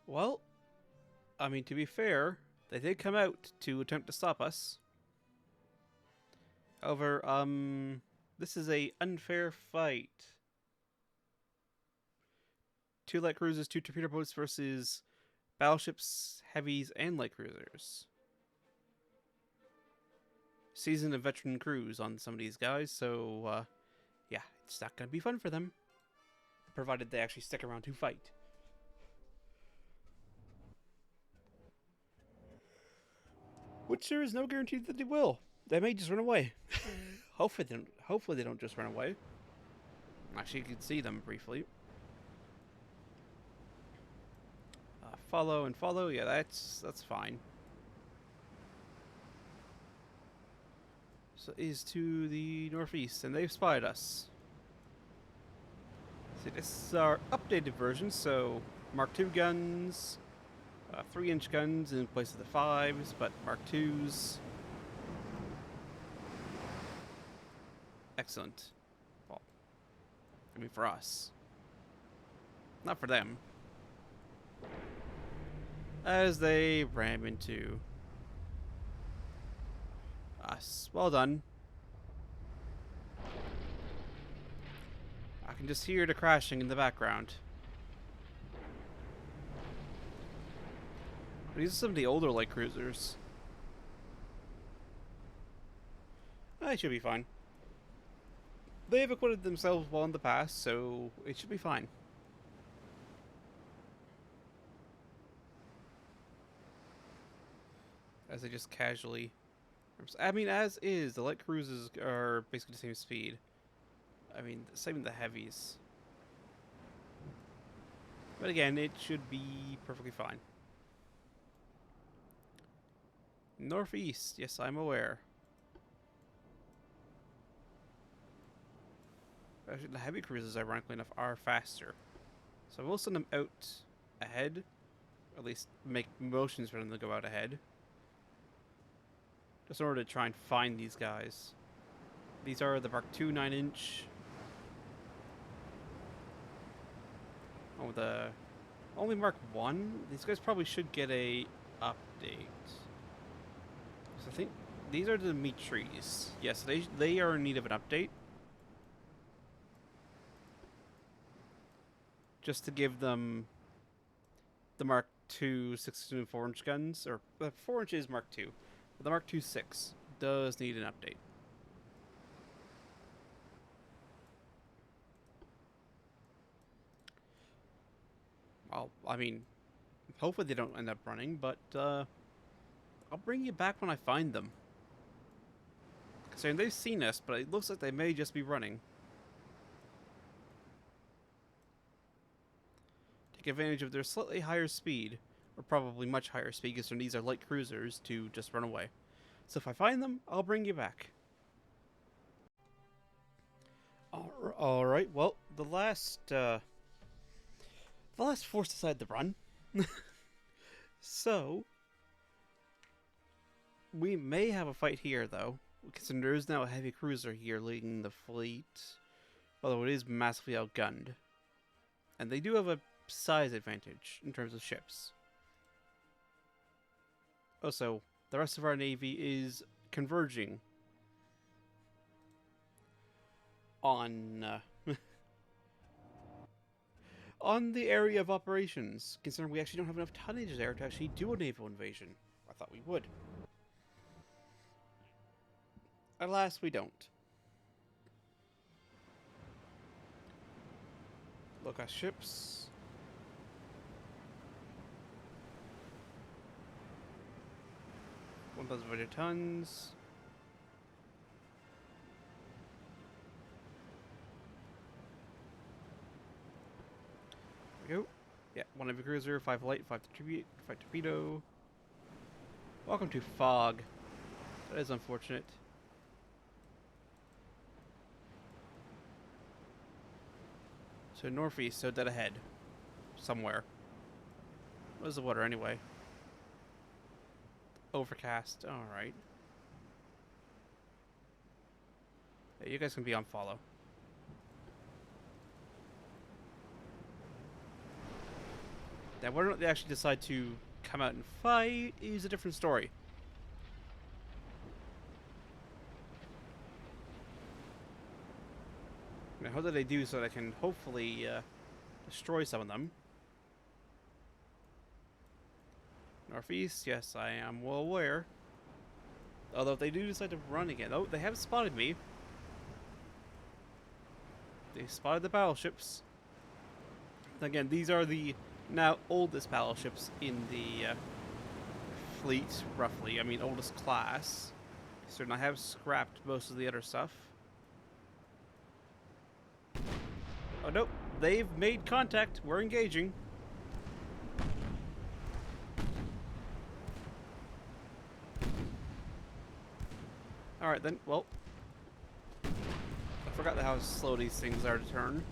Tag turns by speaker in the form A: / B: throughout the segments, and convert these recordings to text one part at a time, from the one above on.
A: Well, I mean, to be fair, they did come out to attempt to stop us. However, this is a unfair fight. Two light cruisers, two torpedo boats versus battleships, heavies, and light cruisers. Seasoned and veteran crews on some of these guys, so, yeah, it's not gonna be fun for them. Provided they actually stick around to fight. Which there is no guarantee that they will. They may just run away. Hopefully they don't just run away. Actually, you can see them briefly. Follow and follow. Yeah, that's fine. So it is to the northeast, and they've spied us. See, this is our updated version. So Mark II guns, 3-inch guns in place of the 5s, but Mark IIs. Excellent. Well, I mean, for us. Not for them. As they ram into us. Well done. I can just hear the crashing in the background. These are some of the older light cruisers. They should be fine. They have acquitted themselves well in the past, so it should be fine. As they just casually... I mean, as is, the light cruisers are basically the same speed. I mean, same with the heavies. But again, it should be perfectly fine. Northeast, yes, I'm aware. Actually, the heavy cruisers, ironically enough, are faster. So we'll send them out ahead. At least make motions for them to go out ahead. Just in order to try and find these guys. These are the Mark II 9-inch. Oh, the only Mark 1. These guys probably should get a update. So I think these are the meat trees. Yes, they are in need of an update. Just to give them the Mark II 6 and 4-inch guns, or 4-inch is Mark II. But the Mark II 6 does need an update. Well, I mean, hopefully they don't end up running, but I'll bring you back when I find them. Considering they've seen us, but it looks like they may just be running. Take advantage of their slightly higher speed, or probably much higher speed, because these are light cruisers, to just run away. So if I find them, I'll bring you back. Alright, well, the last force decided to run. So, we may have a fight here, though, because there is now a heavy cruiser here leading the fleet, although it is massively outgunned. And they do have a size advantage in terms of ships. Also, the rest of our navy is converging on on the area of operations, considering we actually don't have enough tonnage there to actually do a naval invasion. I thought we would. Alas, we don't. Look at ships. 1,500 tons. There we go. Yeah, 1 heavy cruiser, 5 light, 5 torpedo. Welcome to fog. That is unfortunate. So northeast, so dead ahead. Somewhere. What is the water anyway? Overcast. Alright. Yeah, you guys can be on follow. Now, whether or not they actually decide to come out and fight is a different story. I hope that they do so that I can hopefully destroy some of them. Northeast, yes, I am well aware. Although if they do decide to run again, oh, they have spotted me. They spotted the battleships. Again, these are the now oldest battleships in the fleet, roughly. I mean, oldest class. Certainly, I have scrapped most of the other stuff. Oh, nope. They've made contact. We're engaging. Alright then, well. I forgot how slow these things are to turn.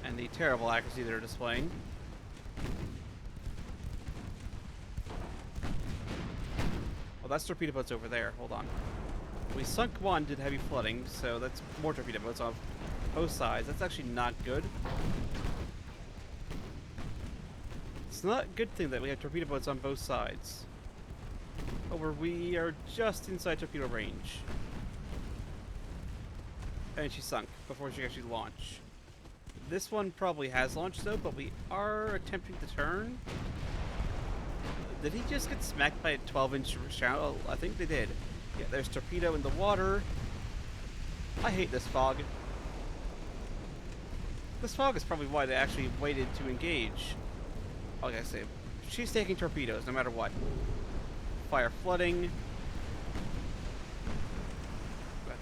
A: And the terrible accuracy they're displaying. Well, that's torpedo boats over there. Hold on. We sunk one, did heavy flooding, so that's more torpedo boats on both sides. That's actually not good. It's not a good thing that we have torpedo boats on both sides. Over, we are just inside torpedo range. And she sunk before she could actually launch. This one probably has launched though, but we are attempting to turn. Did he just get smacked by a 12-inch shell? I think they did. Yeah, there's torpedo in the water. I hate this fog. This fog is probably why they actually waited to engage. Like I say, she's taking torpedoes no matter what. Fire flooding.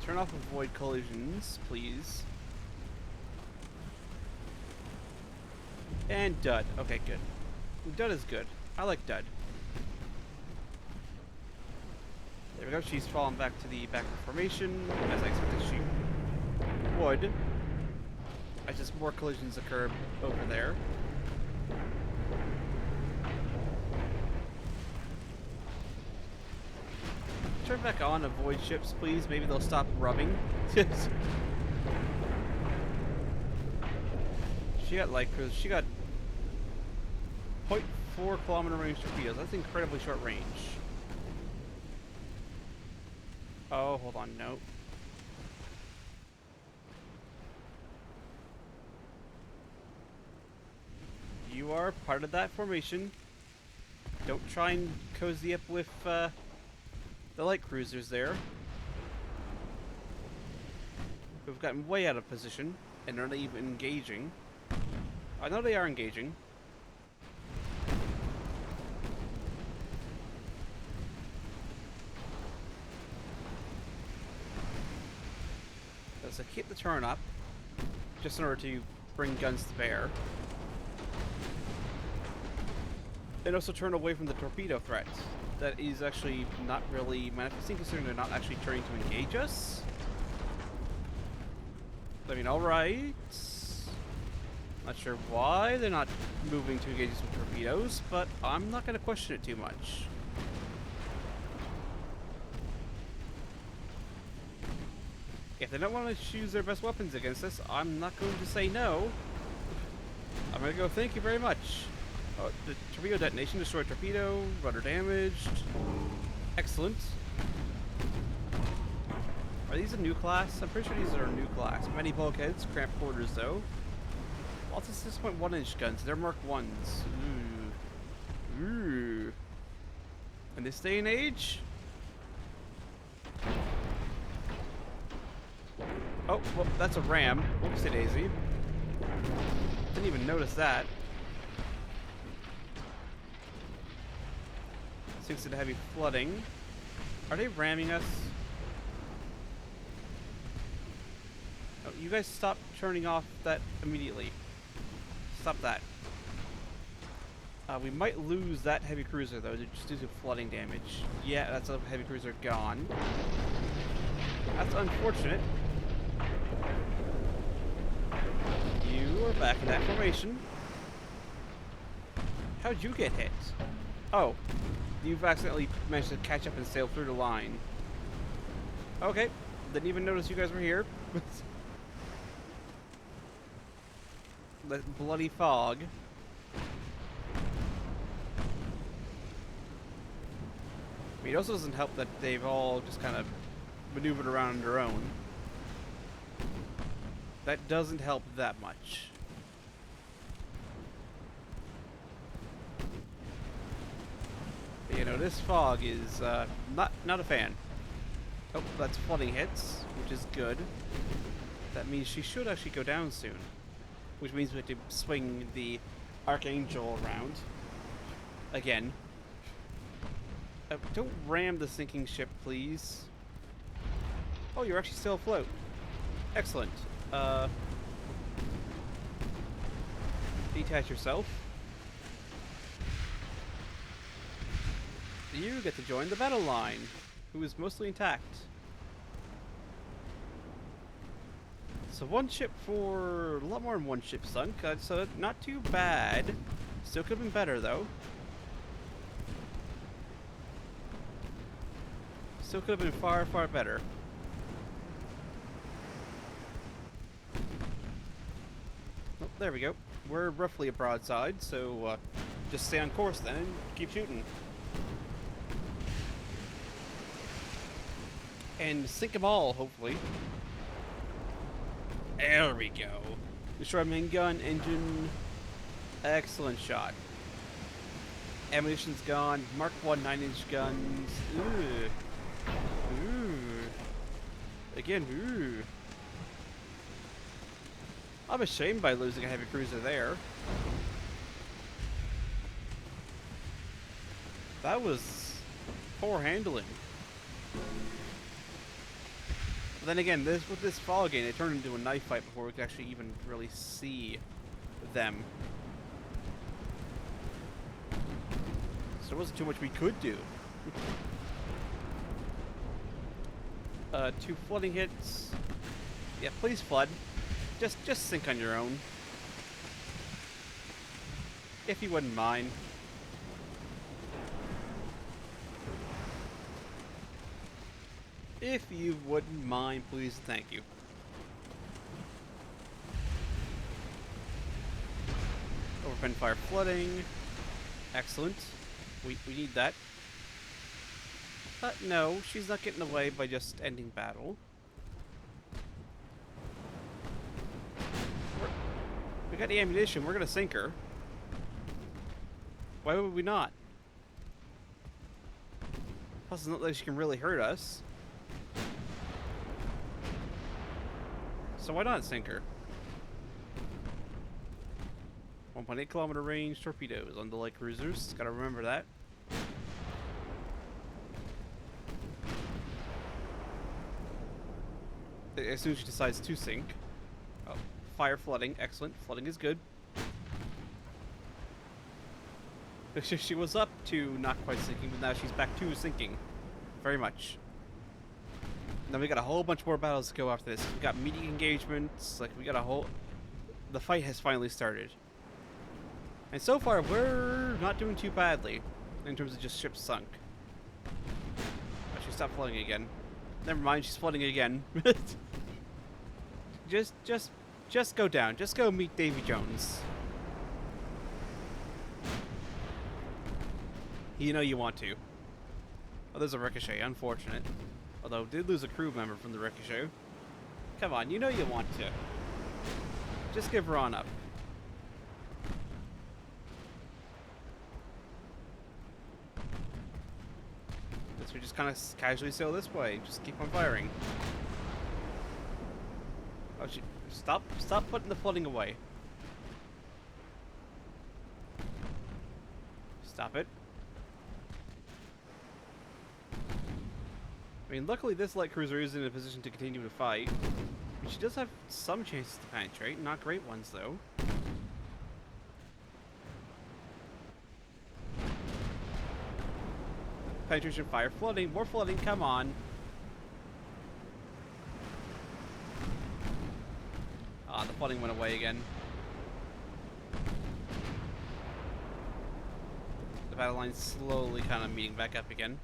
A: Turn off avoid collisions, please. And dud. Okay, good. Dud is good. I like dud. There we go. She's fallen back to the backward formation, as I expected she would. As just more collisions occur over there. Turn back on avoid ships, please. Maybe they'll stop rubbing. She got light cruise. She got 0.4 kilometer range torpedoes. That's incredibly short range. Oh, hold on. No. You are part of that formation. Don't try and cozy up with the light cruisers there. We've gotten way out of position and they're not even engaging. I know they are engaging. So keep the turn up, just in order to bring guns to bear. And also turn away from the torpedo threat. That is actually not really manifesting, considering they're not actually turning to engage us. I mean, alright. Not sure why they're not moving to engage us with torpedoes, but I'm not going to question it too much. If they don't want to choose their best weapons against us, I'm not going to say no. I'm going to go, thank you very much. Oh, the torpedo detonation, destroyed torpedo, rudder damaged. Excellent. Are these a new class? I'm pretty sure these are a new class. Many bulkheads, cramped quarters though. Also 6.1 inch guns, they're Mark 1s. Ooh. Ooh. In this day and age? Oh, well, that's a ram. Whoopsie daisy. Didn't even notice that. Seems to heavy flooding. Are they ramming us? Oh, you guys stop turning off that immediately. Stop that. We might lose that heavy cruiser though, just due to flooding damage. Yeah, that's a heavy cruiser gone. That's unfortunate. You are back in that formation. How'd you get hit? Oh, you've accidentally managed to catch up and sail through the line. Okay, didn't even notice you guys were here. the bloody fog. I mean, it also doesn't help that they've all just kind of maneuvered around on their own. That doesn't help that much. But, you know, this fog is not a fan. Oh, that's flooding hits, which is good. That means she should actually go down soon. Which means we have to swing the Archangel around. Again. Don't ram the sinking ship, please. Oh, you're actually still afloat. Excellent. Detach yourself. You get to join the battle line, who is mostly intact. So one ship for... a lot more than one ship sunk, so not too bad. Still could have been better, though. Still could have been far, far better. Oh, there we go. We're roughly a broadside, so just stay on course then and keep shooting. And sink them all, hopefully. There we go. Destroy main gun, engine. Excellent shot. Ammunition's gone. Mark 1 9-inch guns. Ooh. Ooh. Again, ooh. I'm ashamed by losing a heavy cruiser there. That was poor handling. But then again, with this fog game, it turned into a knife fight before we could actually even really see them. So there wasn't too much we could do. 2 flooding hits. Yeah, please flood. Just sink on your own. If you wouldn't mind. If you wouldn't mind, please, thank you. Overpen fire flooding. Excellent. We need that. No, she's not getting away by just ending battle. We got the ammunition, we're gonna sink her. Why would we not? Plus, it's not like she can really hurt us. So why not sink her? 1.8 kilometer range torpedoes on the light cruisers. Gotta remember that. As soon as she decides to sink. Oh, fire flooding. Excellent. Flooding is good. She was up to not quite sinking, but now she's back to sinking. Very much. Then we got a whole bunch more battles to go after this. We got meaty engagements. Like, we got a whole... The fight has finally started. And so far, we're not doing too badly in terms of just ships sunk. Oh, she stopped flooding again. Never mind, she's flooding again. Just go down. Just go meet Davy Jones. You know you want to. Oh, there's a ricochet. Unfortunate. Although, did lose a crew member from the ricochet. Come on, you know you want to. Just give her on up. Guess we just kind of casually sail this way. Just keep on firing. Oh, stop putting the flooding away. Stop it. I mean, luckily this light cruiser is in a position to continue to fight. I mean, she does have some chances to penetrate, not great ones though. Penetration fire, flooding, more flooding, come on. Ah, the flooding went away again. The battle line's slowly kind of meeting back up again.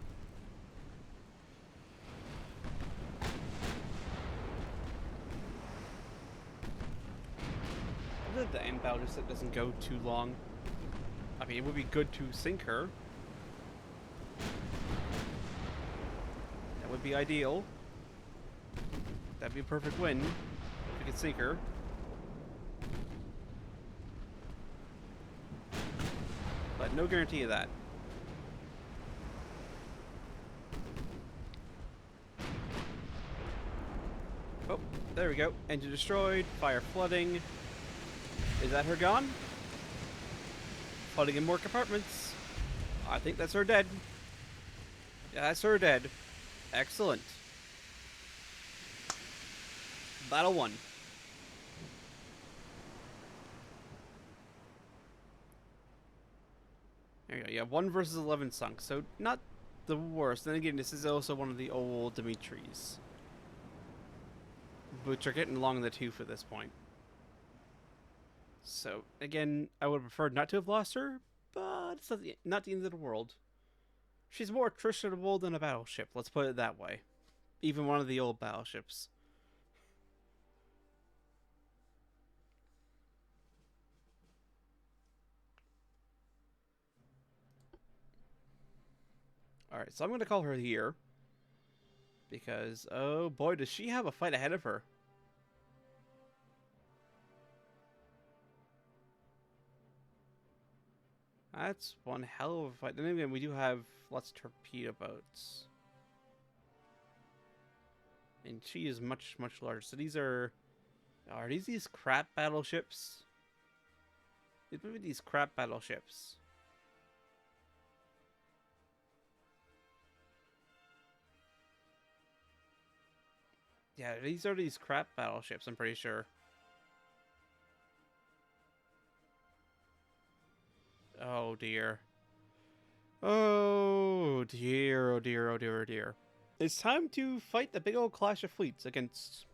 A: The battleship that doesn't go too long. I mean, it would be good to sink her. That would be ideal. That'd be a perfect win if we could sink her. But no guarantee of that. Oh, there we go. Engine destroyed. Fire flooding. Is that her gone? Flooding in more compartments. I think that's her dead. Yeah, that's her dead. Excellent. Battle 1. There you go. Yeah, 1 versus 11 sunk. So not the worst. Then again, this is also one of the old Dimitris, which are getting along in the tooth at this point. So again, I would have preferred not to have lost her, but it's not the end of the world. She's more attritionable than a battleship, let's put it that way. Even one of the old battleships. Alright, so I'm going to call her here. Because, oh boy, does she have a fight ahead of her. That's one hell of a fight. Then again, we do have lots of torpedo boats. And she is much, much larger. So these are these crap battleships? These might be these crap battleships. Yeah, these are these crap battleships, I'm pretty sure. Oh dear. Oh dear, oh dear, oh dear, oh dear. It's time to fight the big old clash of fleets against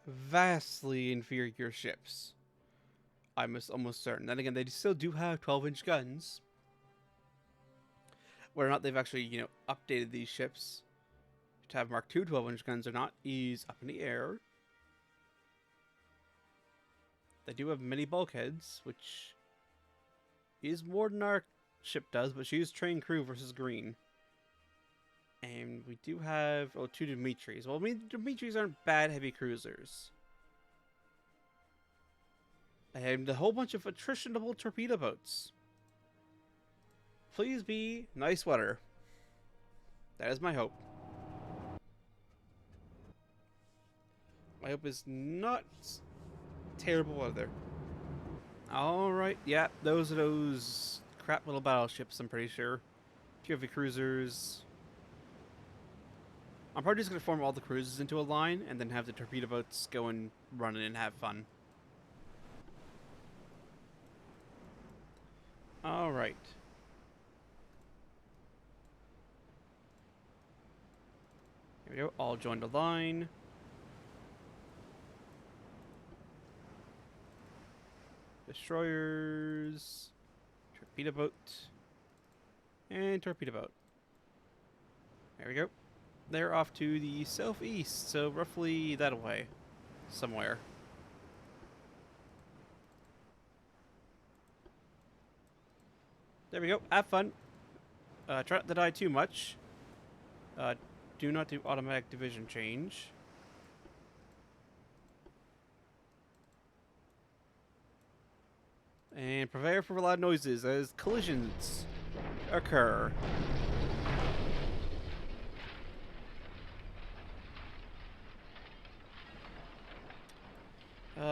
A: vastly inferior ships. I'm almost certain. Then again, they still do have 12-inch guns. Whether or not they've actually, updated these ships to have Mark II 12-inch guns or not is up in the air. They do have many bulkheads, which is more than our ship does, but she is trained crew versus green. And we do have, 2 Dimitris. Well, I mean, Dimitris aren't bad heavy cruisers. And a whole bunch of attritionable torpedo boats. Please be nice weather. That is my hope. My hope is not terrible weather. Alright, yeah, those are those crap little battleships, I'm pretty sure. 2 heavy cruisers. I'm probably just going to form all the cruisers into a line and then have the torpedo boats go and run it and have fun. Alright. Here we go, all join the line. Destroyers, torpedo boat, and torpedo boat. There we go. They're off to the southeast, so roughly that away, somewhere. There we go. Have fun. Try not to die too much. Do not do automatic division change. And prepare for loud noises as collisions occur.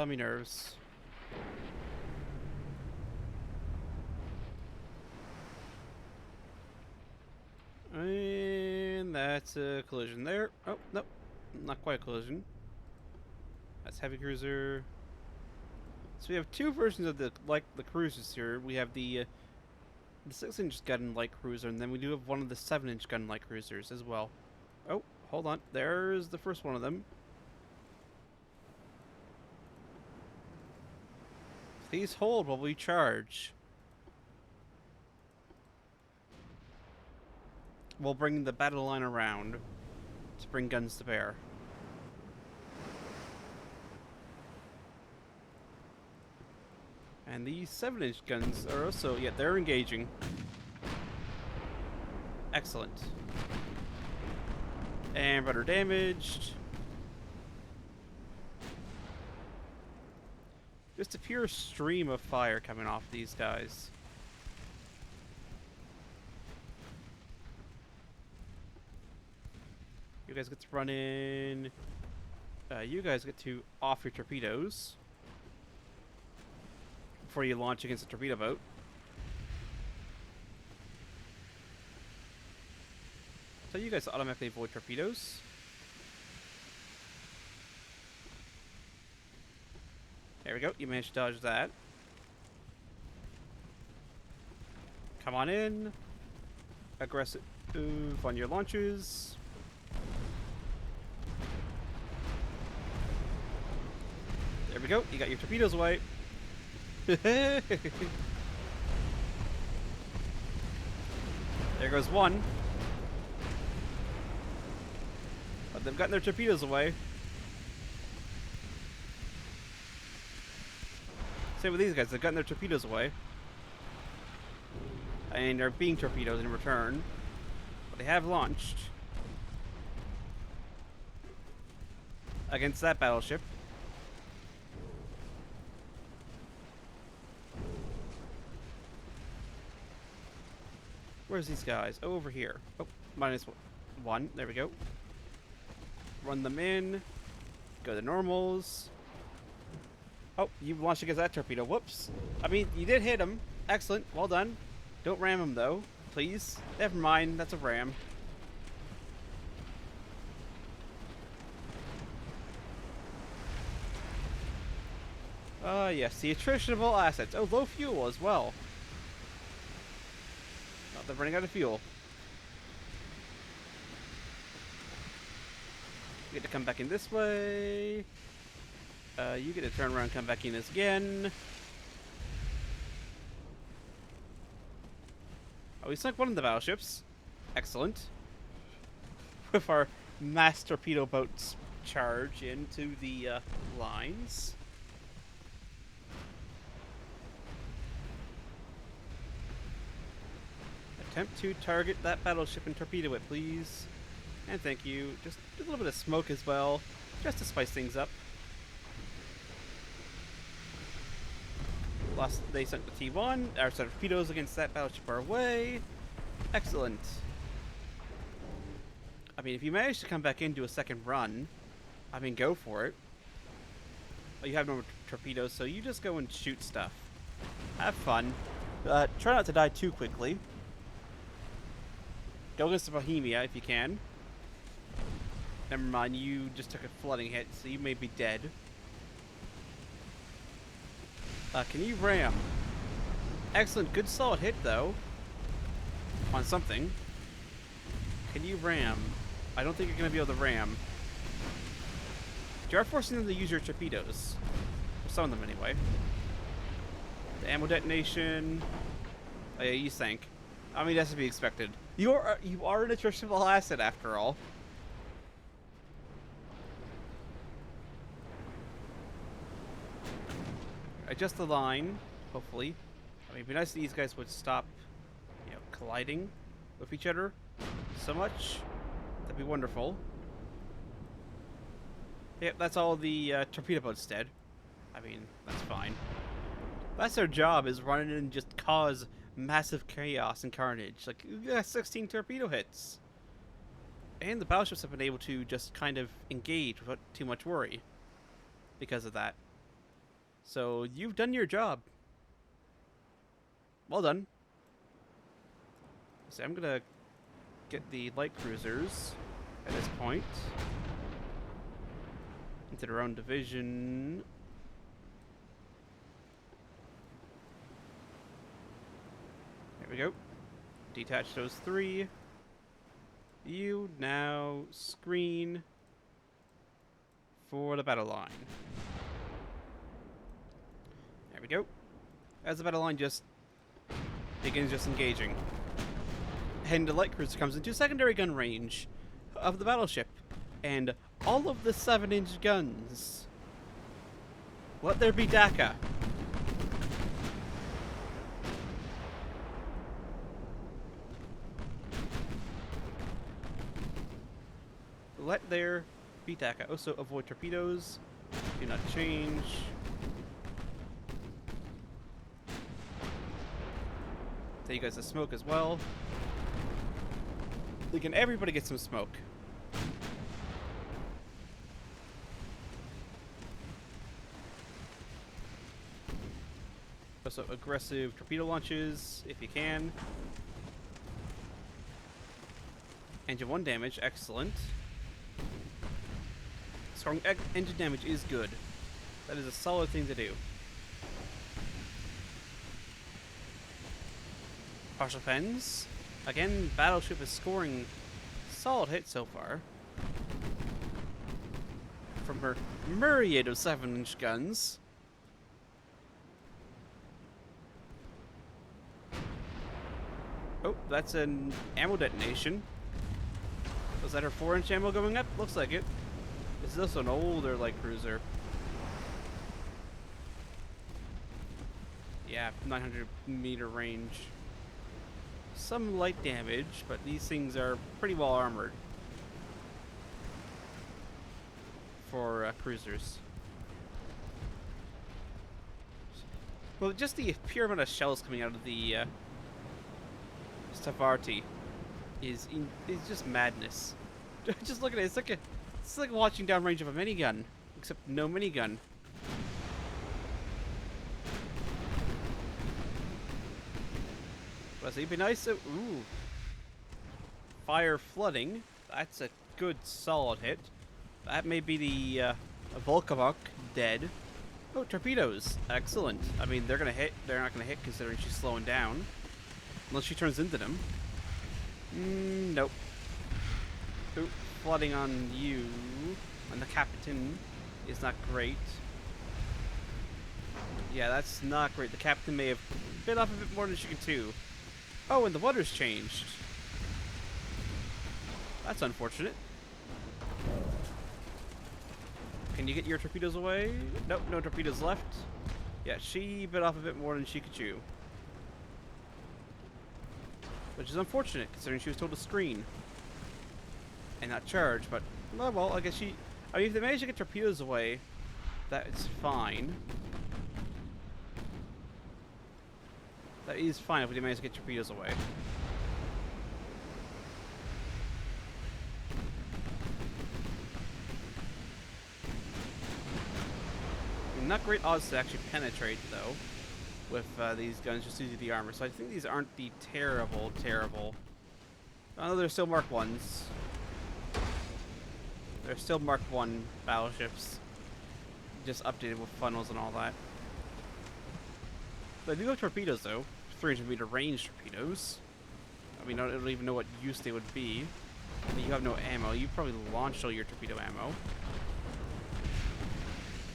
A: Me nerves. And that's a collision there. Oh, nope. Not quite a collision. That's heavy cruiser. So we have 2 versions of the cruisers here. We have the 6-inch gun light cruiser, and then we do have one of the 7-inch gun light cruisers as well. Oh, hold on. There's the first one of them. Please hold while we charge. We'll bring the battle line around to bring guns to bear. And these 7-inch guns are also, yeah, they're engaging. Excellent. And rudder damaged. Just a pure stream of fire coming off these guys. You guys get to run in. You guys get to off your torpedoes before you launch against a torpedo boat. So you guys automatically avoid torpedoes. There we go. You managed to dodge that. Come on in. Aggressive on your launches. There we go. You got your torpedoes away. There goes one. But they've gotten their torpedoes away. Same with these guys. They've gotten their torpedoes away. And they're being torpedoed in return. But they have launched against that battleship. Where's these guys? Oh, over here. Oh, -1. There we go. Run them in. Go to normals. Oh, you launched against that torpedo. Whoops. I mean, you did hit him. Excellent. Well done. Don't ram him, though. Please. Never mind. That's a ram. Yes. The attrition of all assets. Oh, low fuel as well. Oh, they're running out of fuel. You get to come back in this way. You get to turn around and come back in this again. Oh, we sunk one of the battleships. Excellent. With our mass torpedo boats charge into the lines. Attempt to target that battleship and torpedo it, please. And thank you. Just a little bit of smoke as well, just to spice things up. They sent the T1. Our torpedoes against that battleship are away. Excellent. I mean, if you manage to come back into a second run, I mean, go for it. Well, you have no torpedoes, so you just go and shoot stuff. Have fun. Try not to die too quickly. Go against the Bohemia if you can. Never mind, you just took a flooding hit, so you may be dead. Can you ram? Excellent, good solid hit though. On something. Can you ram? I don't think you're going to be able to ram. You are forcing them to use your torpedoes. Or some of them anyway. The ammo detonation. Oh yeah, you sank. I mean, that's to be expected. You are an attritional asset after all. Adjust the line, hopefully. I mean, it'd be nice if these guys would stop, you know, colliding with each other so much. That'd be wonderful. Yep, that's all the torpedo boats dead. I mean, that's fine. That's their job, is run in and just cause massive chaos and carnage. Like, you got 16 torpedo hits. And the battleships have been able to just kind of engage without too much worry because of that. So, you've done your job. Well done. So I'm gonna get the light cruisers at this point into their own division. There we go. Detach those 3. You now screen for the battle line. There we go. As the battle line just begins engaging. And the light cruiser comes into secondary gun range of the battleship. And all of the 7-inch guns. Let there be DACA. let there be Taka. Also, avoid torpedoes. Do not change. Tell you guys the smoke as well. Can everybody get some smoke? Also, aggressive torpedo launches, if you can. Engine 1 damage, excellent. Strong engine damage is good. That is a solid thing to do. Partial pens. Again, Battleship is scoring solid hits so far. From her myriad of 7-inch guns. Oh, that's an ammo detonation. Was that her 4-inch ammo going up? Looks like it. This is also an older light cruiser. Yeah, 900-meter range. Some light damage, but these things are pretty well armored for cruisers. Well, just the pure amount of shells coming out of the Stavarti is just madness. Just look at it. It's like watching downrange of a minigun, except no minigun. Well, so it'd be nice to, ooh. Fire flooding. That's a good solid hit. That may be the Volkovok dead. Oh, torpedoes. Excellent. I mean, they're gonna hit. They're not gonna hit considering she's slowing down. Unless she turns into them. Nope. Ooh, flooding on you. And the captain is not great. Yeah, that's not great. The captain may have bit off a bit more than she can chew. Oh, and the water's changed. That's unfortunate. Can you get your torpedoes away? Nope, no torpedoes left. Yeah, she bit off a bit more than she could chew. Which is unfortunate, considering she was told to screen. And not charge, but... well, I guess she... I mean, if they manage to get torpedoes away, that's fine. That is fine if we manage to get torpedoes away. Not great odds to actually penetrate, though, with these guns just due to the armor. So I think these aren't the terrible. I know they're still Mark 1s. They're still Mark 1 battleships. Just updated with funnels and all that. They do have torpedoes, though. 300-meter range torpedoes. I mean, I don't even know what use they would be. You have no ammo. You probably launched all your torpedo ammo.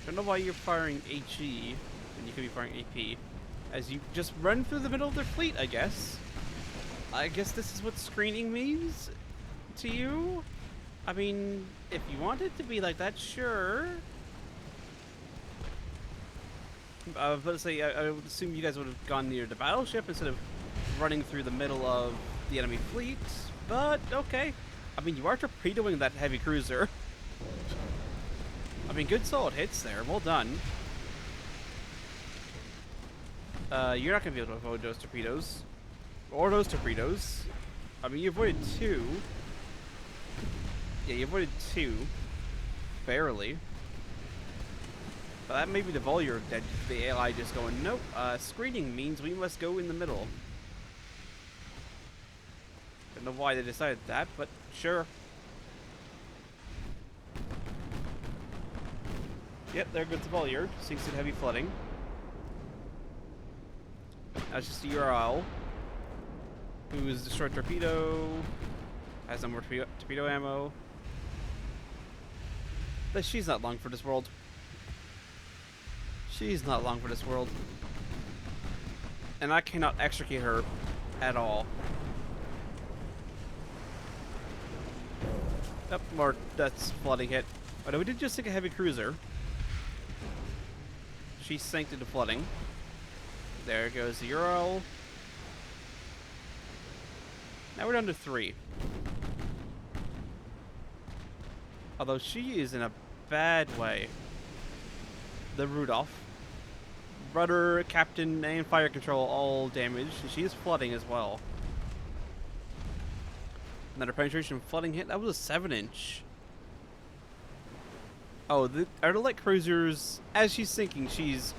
A: I don't know why you're firing HE when you could be firing AP. As you just run through the middle of their fleet, I guess. I guess this is what screening means to you? I mean, if you want it to be like that, sure. But say, I would assume you guys would have gone near the battleship instead of running through the middle of the enemy fleet. But, okay. I mean, you are torpedoing that heavy cruiser. I mean, good solid hits there. Well done. You're not going to be able to avoid those torpedoes. Or those torpedoes. I mean, you avoided 2. Yeah, you avoided 2. Barely. But that may be the volure that the AI just going, nope, screening means we must go in the middle. Don't know why they decided that, but sure. Yep, there goes the volure. Sinks in heavy flooding. That's just the URL. Who's destroyed torpedo. Has no more torpedo ammo. But she's not long for this world. She's not long for this world. And I cannot extricate her at all. Yep, more that's flooding hit. Oh no, we did just sink a heavy cruiser. She sank into flooding. There goes the Ural. Now we're down to 3. Although she is in a bad way. The Rudolph. Rudder, captain, and fire control all damaged. She is flooding as well. Another penetration flooding hit. That was a 7-inch. Oh, are the light cruisers... As she's sinking, she's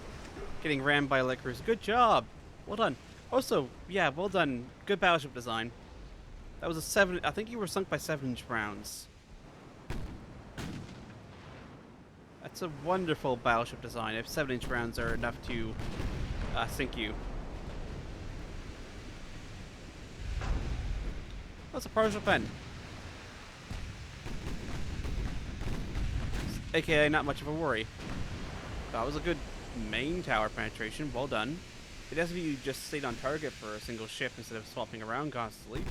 A: getting rammed by a light cruiser. Good job. Well done. Also, yeah, well done. Good battleship design. That was a 7... I think you were sunk by 7-inch rounds. That's a wonderful battleship design if 7-inch rounds are enough to sink you. That's a partial pen. AKA not much of a worry. That was a good main tower penetration. Well done. It has to be you just stayed on target for a single ship instead of swapping around constantly.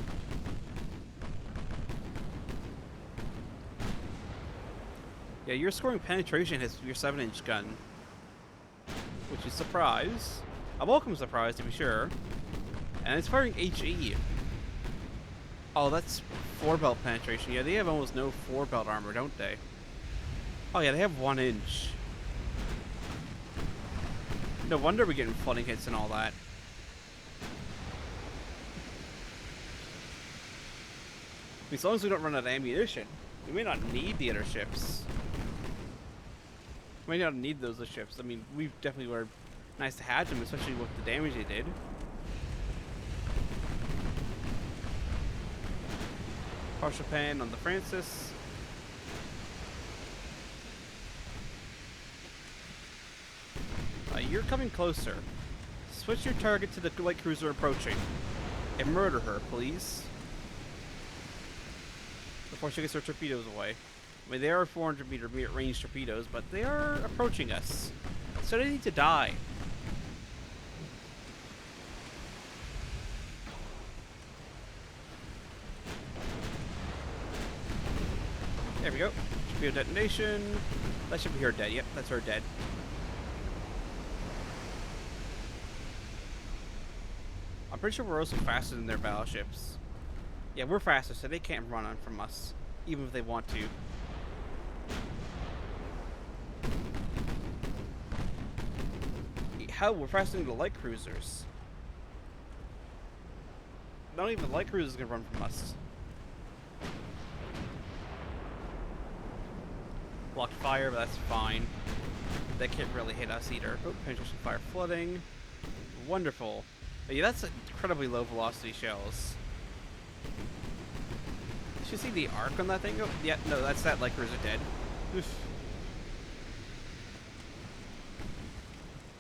A: Yeah, you're scoring penetration hits with your 7-inch gun. Which is a surprise. A welcome surprise, to be sure. And it's firing HE. Oh, that's 4-belt penetration. Yeah, they have almost no 4-belt armor, don't they? Oh yeah, they have 1 inch. No wonder we're getting flooding hits and all that. I mean, as long as we don't run out of ammunition, we may not need the other ships. We may not need those other ships. I mean, we definitely were nice to have them, especially with the damage they did. Partial pan on the Francis. You're coming closer. Switch your target to the light cruiser approaching. And murder her, please. Before she gets her torpedoes away. I mean, they are 400-meter range torpedoes, but they are approaching us. So they need to die. There we go. Torpedo detonation. That should be her dead. Yep, that's her dead. I'm pretty sure we're also faster than their battleships. Yeah, we're faster, so they can't run on from us, even if they want to. Hell, we're faster than the light cruisers. Not even the light cruisers can run from us. Blocked fire, but that's fine. They can't really hit us either. Oh, penetration fire flooding. Wonderful. But yeah, that's incredibly low velocity shells. Did you see the arc on that thing? Oh, yeah, no, that's that light cruiser dead. Oof.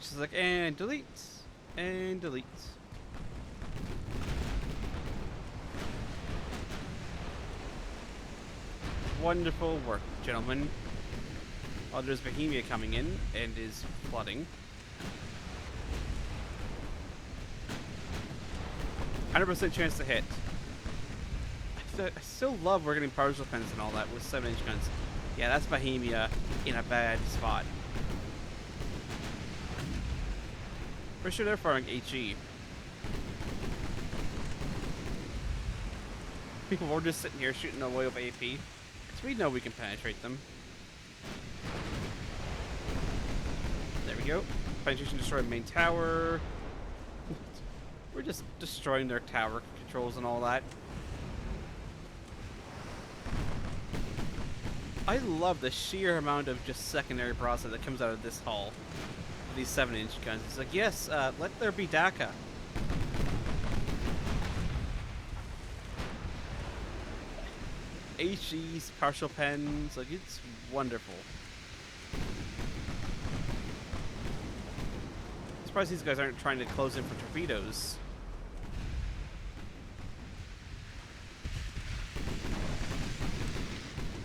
A: She's like, and delete. And delete. Wonderful work, gentlemen. Oh, there's Bohemia coming in and is flooding. 100% chance to hit. I still love working in partial pens and all that with 7-inch guns. Yeah, that's Bohemia in a bad spot. For sure they're firing HE. People were just sitting here shooting away with AP. Because we know we can penetrate them. There we go. Penetration destroyed main tower. We're just destroying their tower controls and all that. I love the sheer amount of just secondary broadside that comes out of this hull. These 7-inch guns. It's like, yes, let there be DACA. HE's, partial pens, like, it's wonderful. I'm surprised these guys aren't trying to close in for torpedoes.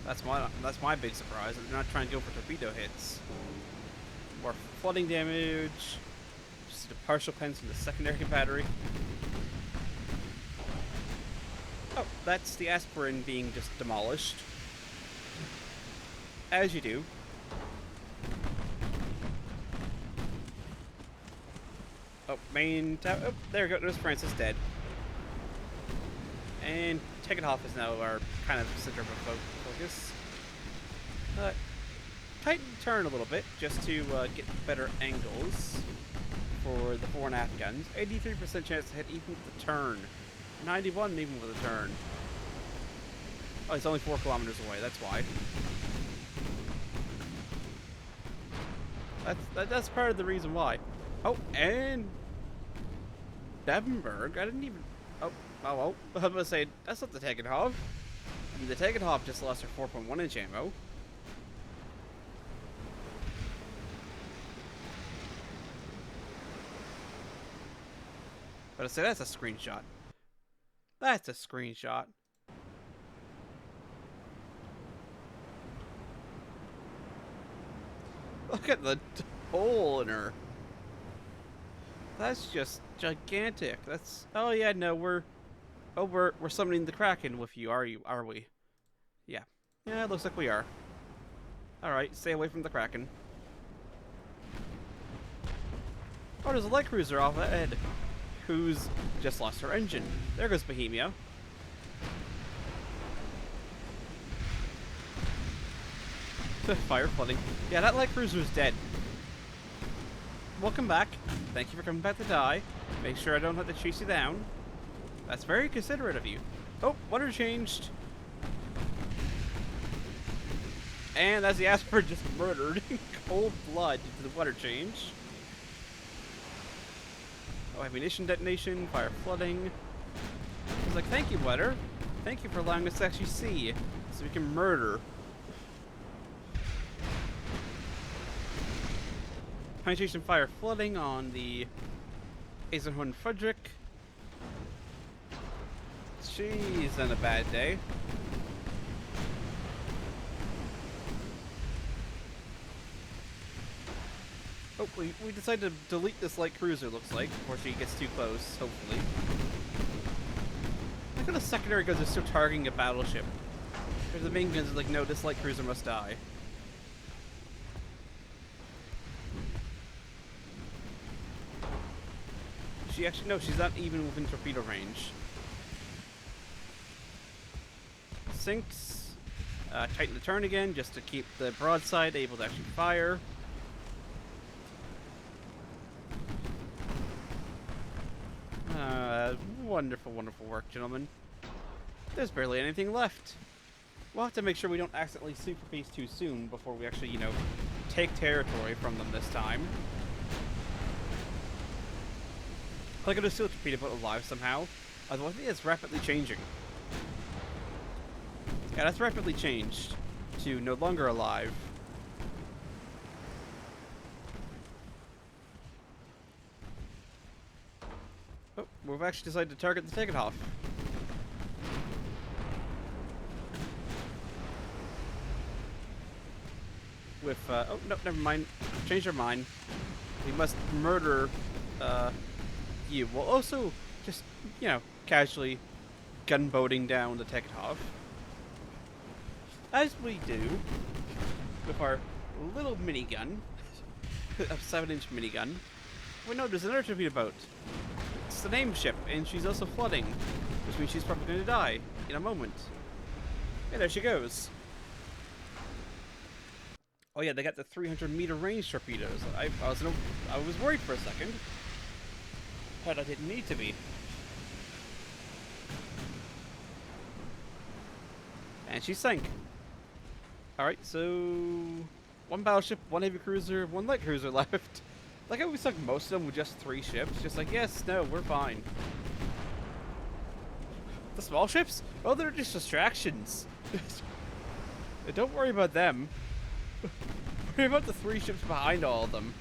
A: That's my big surprise. They're not trying to go for torpedo hits. More flooding damage. Just a partial pens from the secondary battery. Oh, that's the aspirin being just demolished. As you do. Oh, main tower. Oh, there we go. There's Francis dead. And Tegenhoff is now our kind of center of focus. Uh, tighten the turn a little bit, just to get better angles for the fore and aft guns. 83% chance to hit even with the turn. 91 even with a turn. Oh, it's only 4 kilometers away, that's why. That's part of the reason why. Oh, and Bevenberg, I didn't even... Oh, I was going to say, that's not the Tegenhof. I mean, the Tegenhof just lost her 4.1 inch ammo. But I say that's a screenshot. That's a screenshot. Look at the hole in her. That's just gigantic. That's... Oh yeah, no, we're summoning the Kraken with you, are we? Yeah. Yeah, it looks like we are. Alright, stay away from the Kraken. Oh, there's a light cruiser off ahead, who's just lost her engine. There goes Bohemia. Fire flooding. Yeah, that light cruiser's dead. Welcome back. Thank you for coming back to die. Make sure I don't have to chase you down. That's very considerate of you. Oh, water changed. And as the Asper just murdered in cold blood due to the water change. Oh, ammunition detonation, fire flooding. I was like, thank you, weather. Thank you for allowing us to actually see, so we can murder. Penetration fire flooding on the Eisenhoven Frederick. She's on a bad day. Oh, we decided to delete this light cruiser, looks like, before she gets too close, hopefully. Look at the secondary guns are still targeting a battleship. Whereas the main guns are like, no, this light cruiser must die. She actually, no, she's not even within torpedo range. Sinks. Tighten the turn again, just to keep the broadside able to actually fire. Wonderful, wonderful work, gentlemen. There's barely anything left. We'll have to make sure we don't accidentally super base too soon before we actually, you know, take territory from them this time. Like, I'm still torpedo boat alive somehow. Although I think it's rapidly changing. Yeah, that's rapidly changed to no longer alive. Oh, we've actually decided to target the Tegenhof. With, oh, no, never mind. Change our mind. We must murder, you. We'll also just, you know, casually gunboating down the Tegenhof. As we do with our little minigun, a 7-inch minigun. Wait, no, there's another torpedo boat. It's the name ship, and she's also flooding, which means she's probably going to die in a moment. Yeah, there she goes. Oh yeah, they got the 300-meter range torpedoes. I was worried for a second, but I didn't need to be. And she sank. Alright, so... one battleship, one heavy cruiser, one light cruiser left. Like how we sunk most of them with just 3 ships. Just like, yes, no, we're fine. The small ships? Oh, they're just distractions. Don't worry about them. Worry about the 3 ships behind all of them.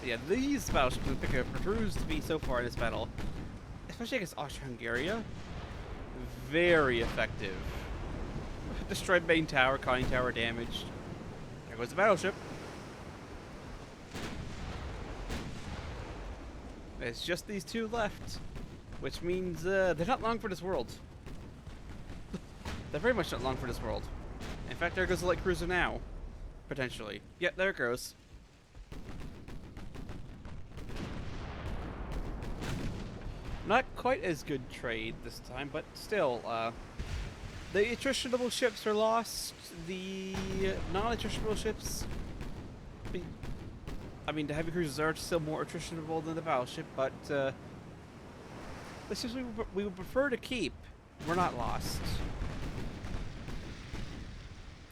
A: Yeah, these battleships in particular proves to be so far in this battle, especially against Austria-Hungary, very effective. Destroyed main tower, conning tower damaged. There goes the battleship. It's just these 2 left, which means they're not long for this world. They're very much not long for this world. In fact, there goes the light cruiser now, potentially. Yeah, there it goes. Not quite as good trade this time, but still, the attritionable ships are lost. The non-attritionable ships, I mean, the heavy cruisers are still more attritionable than the battleship, but the ships we would prefer to keep were not lost.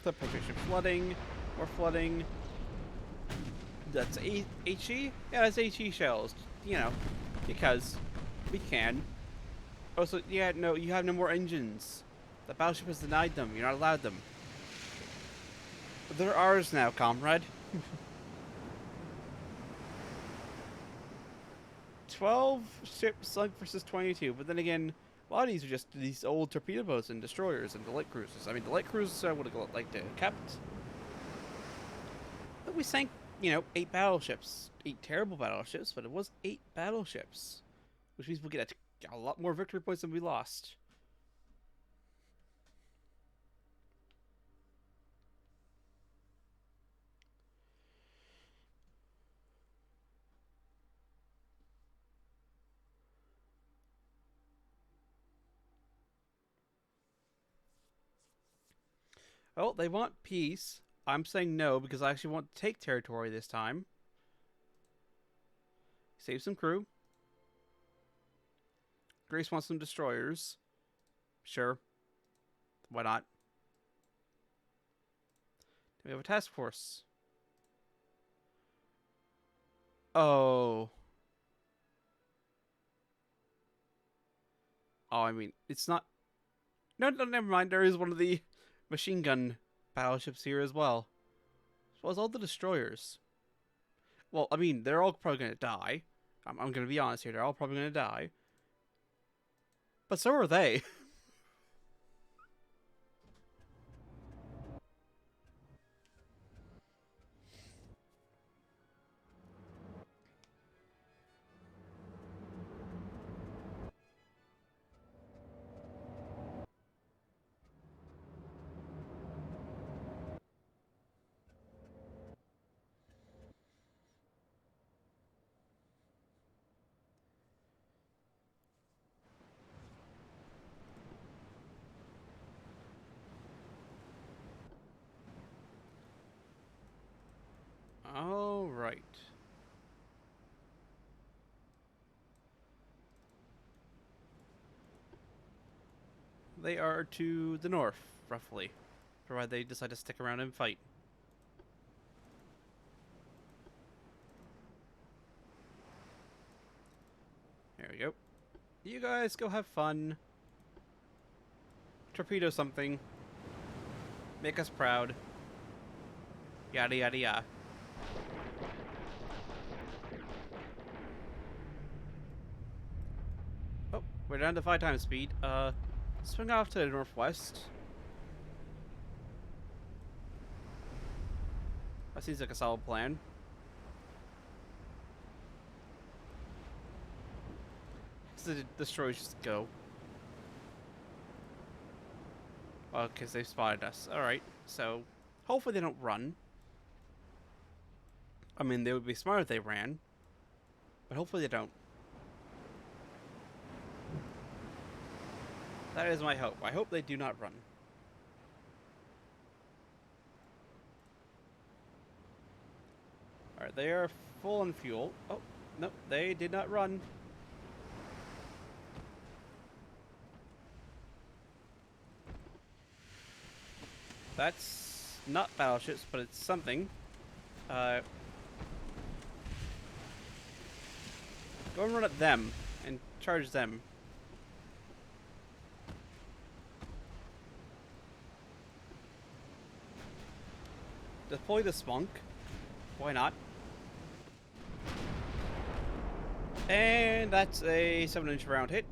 A: The penetration flooding, or flooding. That's HE? Yeah, that's HE shells. You know, because we can. Also, yeah, no, you have no more engines. The battleship has denied them. You're not allowed them. But they're ours now, comrade. 12 ships sunk versus 22. But then again, a lot of these are just these old torpedo boats and destroyers and the light cruisers. I mean, the light cruisers I would have liked to have kept. But we sank, you know, 8 battleships. 8 terrible battleships, but it was 8 battleships. Which means we'll get a lot more victory points than we lost. Oh, they want peace. I'm saying no because I actually want to take territory this time. Save some crew. Grace wants some destroyers. Sure. Why not? We have a task force. Oh. Oh, I mean, it's not... No, never mind. There is one of the machine gun battleships here as well. As well as all the destroyers. Well, I mean, they're all probably going to die. I'm going to be honest here. They're all probably going to die. But so are they. All right. They are to the north, roughly. Provided they decide to stick around and fight. There we go. You guys go have fun. Torpedo something. Make us proud. Yada yada yada. Oh, we're down to 5 times speed. Swing off to the northwest. That seems like a solid plan. So the destroyers just go. Well, because they've spotted us. Alright, so hopefully they don't run. I mean, they would be smart if they ran. But hopefully they don't. That is my hope. I hope they do not run. Alright, they are full on fuel. Oh, no, they did not run. That's not battleships, but it's something. Go and run at them and charge them. Deploy the spunk. Why not? And that's a 7-inch round hit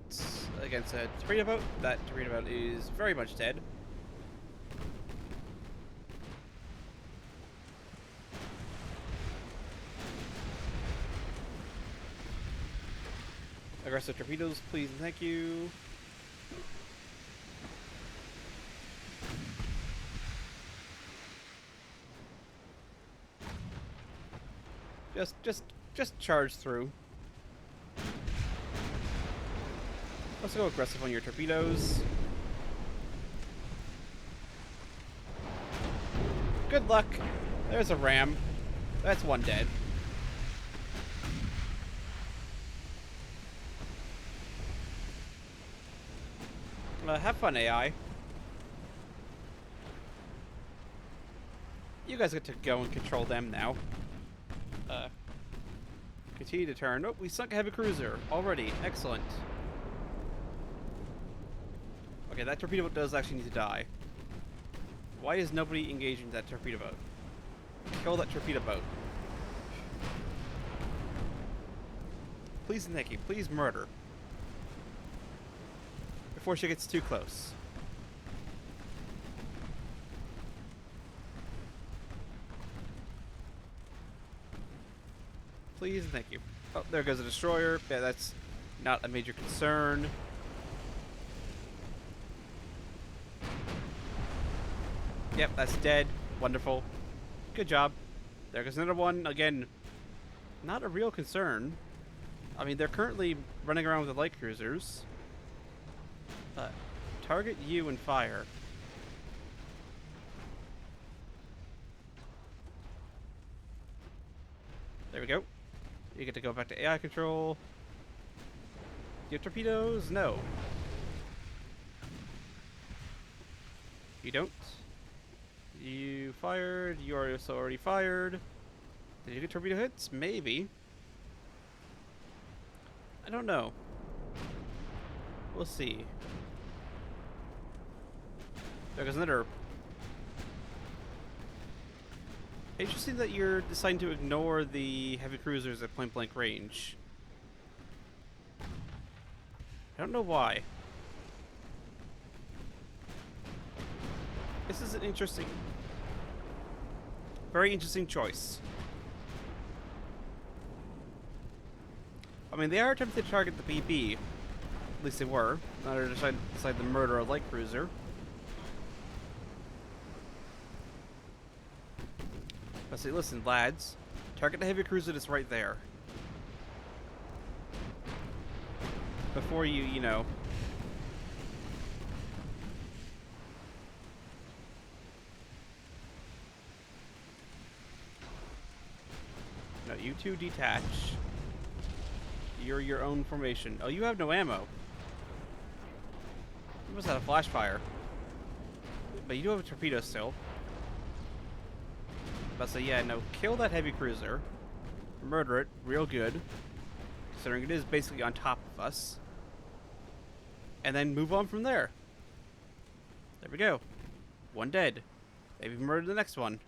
A: against a torpedo boat. That torpedo boat is very much dead. Aggressive torpedoes, please and thank you. Just charge through. Let's go aggressive on your torpedoes. Good luck. There's a ram. That's one dead. Have fun, AI. You guys get to go and control them now. Continue to turn. Oh, we sunk a heavy cruiser already. Excellent. Okay, that torpedo boat does actually need to die. Why is nobody engaging that torpedo boat? Kill that torpedo boat. Please, Nikki, please murder. Before she gets too close. Please, thank you. Oh, there goes a destroyer. Yeah, that's not a major concern. Yep, that's dead. Wonderful. Good job. There goes another one. Again, not a real concern. I mean, they're currently running around with the light cruisers. Target you and fire. There we go. You get to go back to AI control. Do you have torpedoes? No. You don't. You fired. You are also already fired. Did you get torpedo hits? Maybe. I don't know. We'll see. There goes another. Interesting that you're deciding to ignore the heavy cruisers at point blank range. I don't know why. This is an interesting, very interesting choice. I mean, they are attempting to target the PP. At least they were. Now they're deciding to murder a light cruiser. I say, listen, lads, target the heavy cruiser that's right there. Before you know. No, you two detach. You're your own formation. Oh, you have no ammo. You must have a flash fire. But you do have a torpedo still. But so yeah, no, kill that heavy cruiser. Murder it real good. Considering it is basically on top of us. And then move on from there. There we go. One dead. Maybe murder the next one.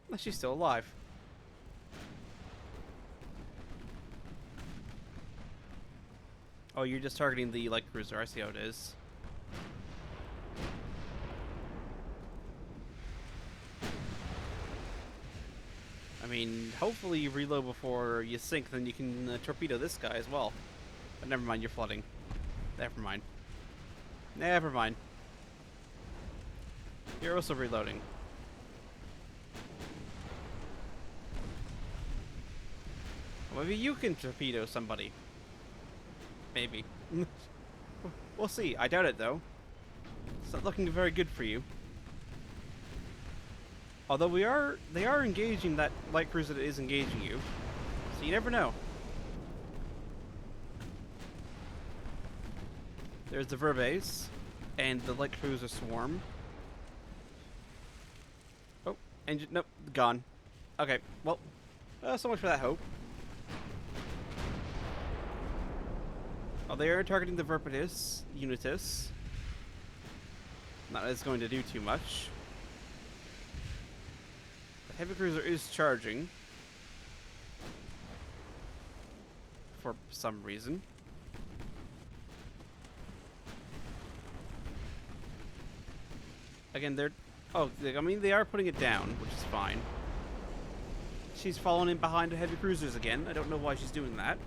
A: Unless she's still alive. Oh, you're just targeting the light cruiser. I see how it is. I mean, hopefully you reload before you sink, then you can torpedo this guy as well. But never mind, you're flooding. Never mind. Never mind. You're also reloading. Well, maybe you can torpedo somebody. Maybe. We'll see. I doubt it, though. It's not looking very good for you. Although they are engaging that light cruiser that is engaging you. So you never know. There's the Verbase and the light cruiser swarm. Oh, engine, nope, gone. Okay, well, so much for that hope. Oh, they are targeting the Verpetus, Unitus. Not that it's going to do too much. The heavy cruiser is charging. For some reason. Again, they're... Oh, I mean, they are putting it down, which is fine. She's fallen in behind the heavy cruisers again. I don't know why she's doing that.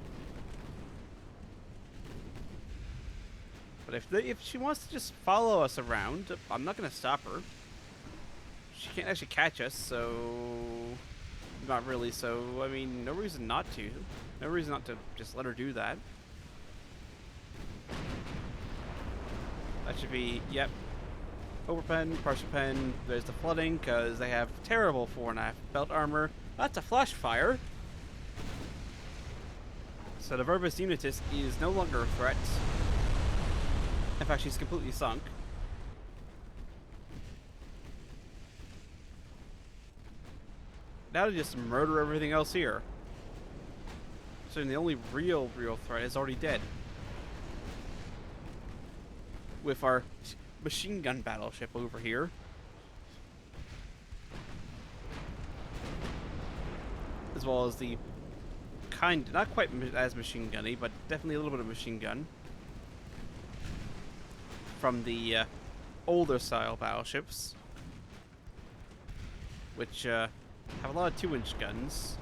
A: But if she wants to just follow us around, I'm not going to stop her. She can't actually catch us, so... Not really, so, I mean, no reason not to. No reason not to just let her do that. That should be, yep. Overpen, partial pen. There's the flooding because they have terrible 4.5 belt armor. That's a flash fire. So the Verbus Unitus is no longer a threat. In fact, she's completely sunk. Now to just murder everything else here. So the only real threat is already dead. With our machine gun battleship over here. As well as the not quite as machine gunny, but definitely a little bit of machine gun. From the older style battleships. Which have a lot of 2-inch guns.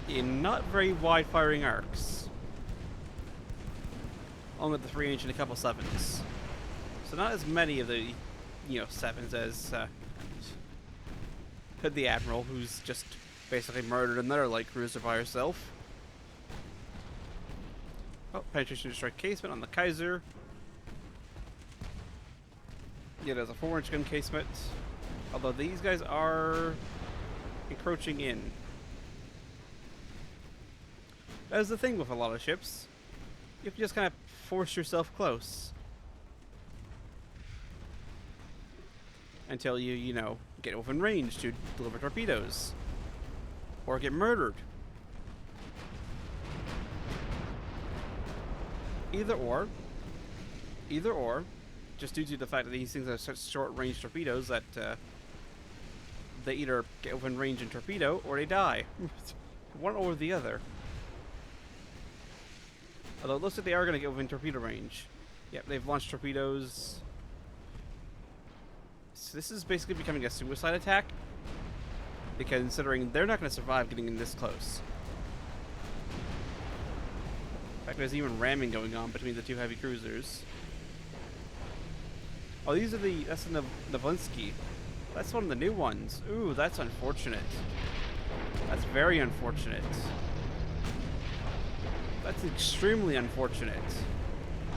A: In not very wide firing arcs. Only the 3-inch and a couple 7s. So not as many of the, 7s as the Admiral, who's just basically murdered another light cruiser by herself. Oh, penetration destroy casement on the Kaiser. Yeah, there's a 4-inch gun casement. Although these guys are encroaching in. That's the thing with a lot of ships. You can just kind of force yourself close. Until you get within range to deliver torpedoes. Or get murdered. Either or, just due to the fact that these things are such short-range torpedoes that they either get within range and torpedo, or they die. One or the other. Although it looks like they are going to get within torpedo range. Yep, they've launched torpedoes. So this is basically becoming a suicide attack. Because considering they're not going to survive getting in this close. In fact, there's even ramming going on between the two heavy cruisers. Oh, that's the Novlinsky. That's one of the new ones. Ooh, that's unfortunate. That's very unfortunate. That's extremely unfortunate.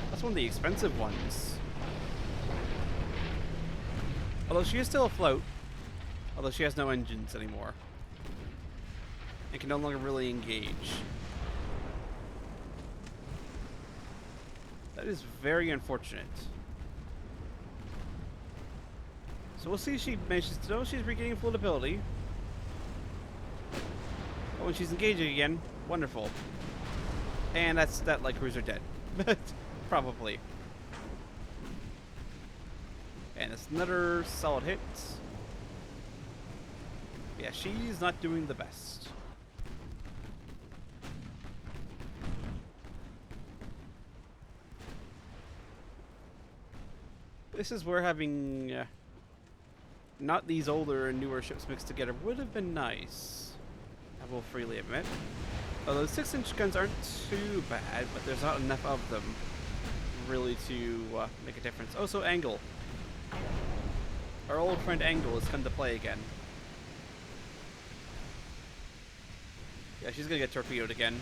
A: That's one of the expensive ones. Although she is still afloat. Although she has no engines anymore. And can no longer really engage. That is very unfortunate. So we'll see if she manages to know she's regaining floatability. Oh, when she's engaging again, wonderful. And that light cruiser dead. Probably. And it's another solid hit. Yeah, she's not doing the best. This is where having not these older and newer ships mixed together would have been nice. I will freely admit. Although the 6-inch guns aren't too bad, but there's not enough of them really to make a difference. Oh, so Angle. Our old friend Angle has come to play again. Yeah, she's gonna get torpedoed again.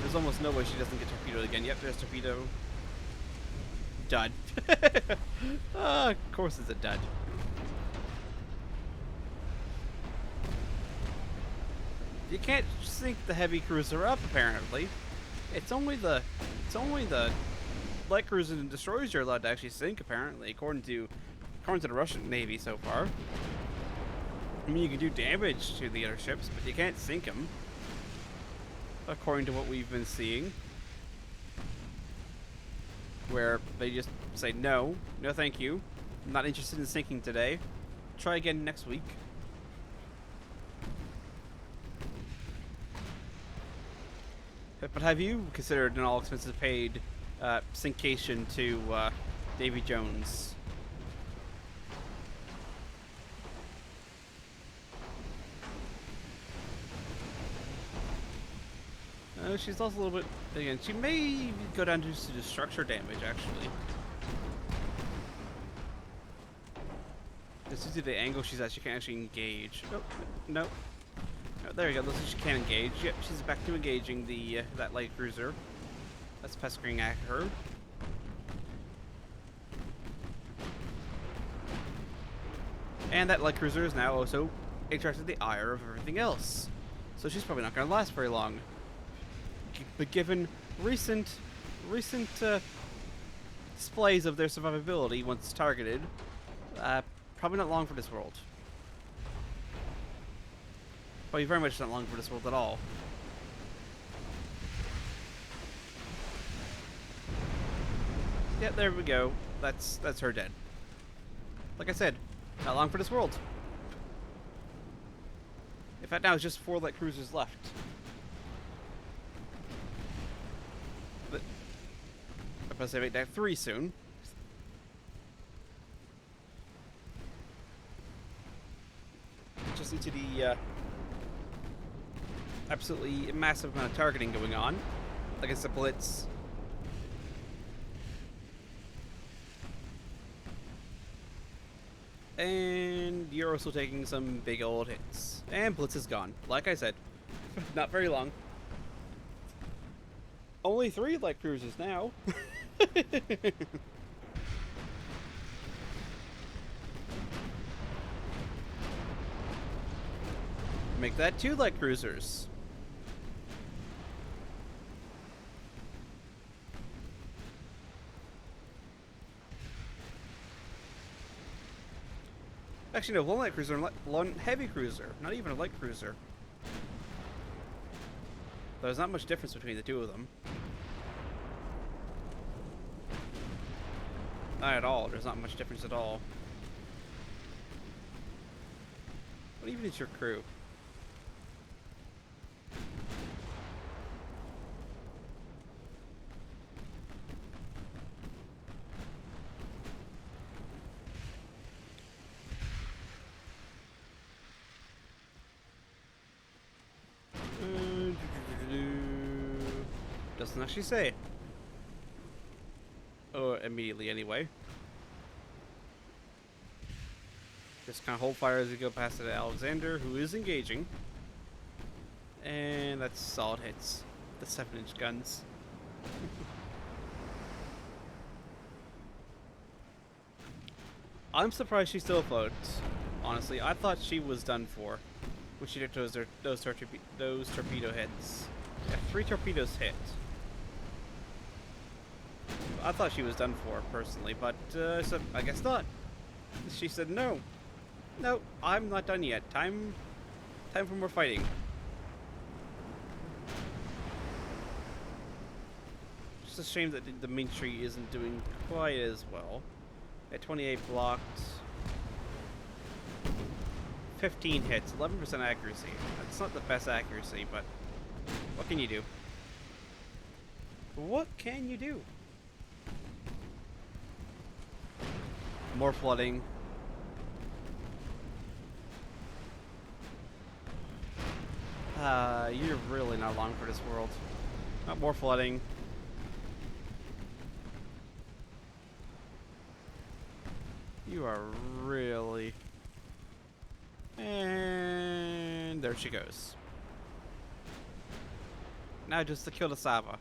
A: There's almost no way she doesn't get torpedoed again. Yep, there's torpedo. Dud. Of course it's a dud. You can't sink the heavy cruiser up, apparently. It's only the light cruisers and destroyers you're allowed to actually sink, apparently, according to the Russian Navy so far. I mean, you can do damage to the other ships, but you can't sink them, according to what we've been seeing. Where they just say, no thank you. I'm not interested in sinking today. Try again next week. But have you considered an all-expenses-paid syncation to Davy Jones? She's also a little bit... Again, she may go down to the structure damage, actually. This is the angle she's at. She can't actually engage. Nope. Nope. Oh, there you go. Looks like she can't engage. Yep, she's back to engaging the that light cruiser. that's pestering at her. And that light cruiser is now also attracted the ire of everything else. So she's probably not going to last very long. But given recent displays of their survivability once targeted, probably not long for this world. Probably very much not long for this world at all. Yeah, there we go. That's her dead. Like I said, not long for this world. In fact, now it's just 4 light cruisers left. But I'm supposed to make that 3 soon. Just due to the absolutely massive amount of targeting going on. Like it's a blitz. And you're also taking some big old hits. And blitz is gone. Like I said, not very long. Only 3 light cruisers now. Make that 2 light cruisers. Actually, no, 1 light cruiser and 1 heavy cruiser. Not even a light cruiser. There's not much difference between the 2 of them. Not at all. There's not much difference at all. What even is your crew? Doesn't actually say. Or immediately, anyway. Just kind of hold fire as we go past it. Alexander, who is engaging. And that's solid hits. The 7-inch guns. I'm surprised she still floats. Honestly, I thought she was done for when she did those torpedo hits. Yeah, 3 torpedoes hit. I thought she was done for, personally, but so I guess not. She said, no. No, I'm not done yet. Time for more fighting. Just a shame that the main tree isn't doing quite as well. At 28 blocked. 15 hits, 11% accuracy. That's not the best accuracy, but what can you do? What can you do? More flooding. You're really not long for this world. Not more flooding. You are really... And there she goes. Now just to kill the Sava.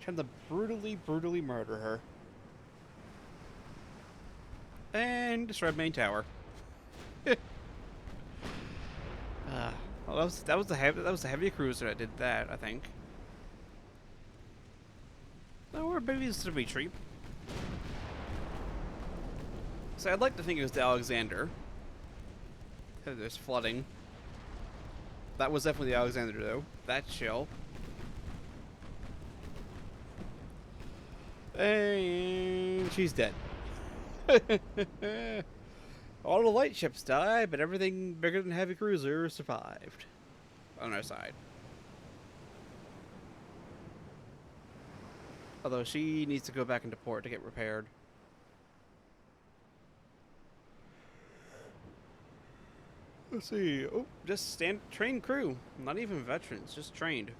A: Trying to brutally murder her. And destroy main tower. Well, that was the heavy cruiser that did that, I think. Or maybe it's the retreat. So I'd like to think it was the Alexander. There's flooding. That was definitely the Alexander, though. That chill. And she's dead. All the light ships died, but everything bigger than heavy cruiser survived. On our side. Although she needs to go back into port to get repaired. Let's see. Oh, just trained crew. Not even veterans, just trained.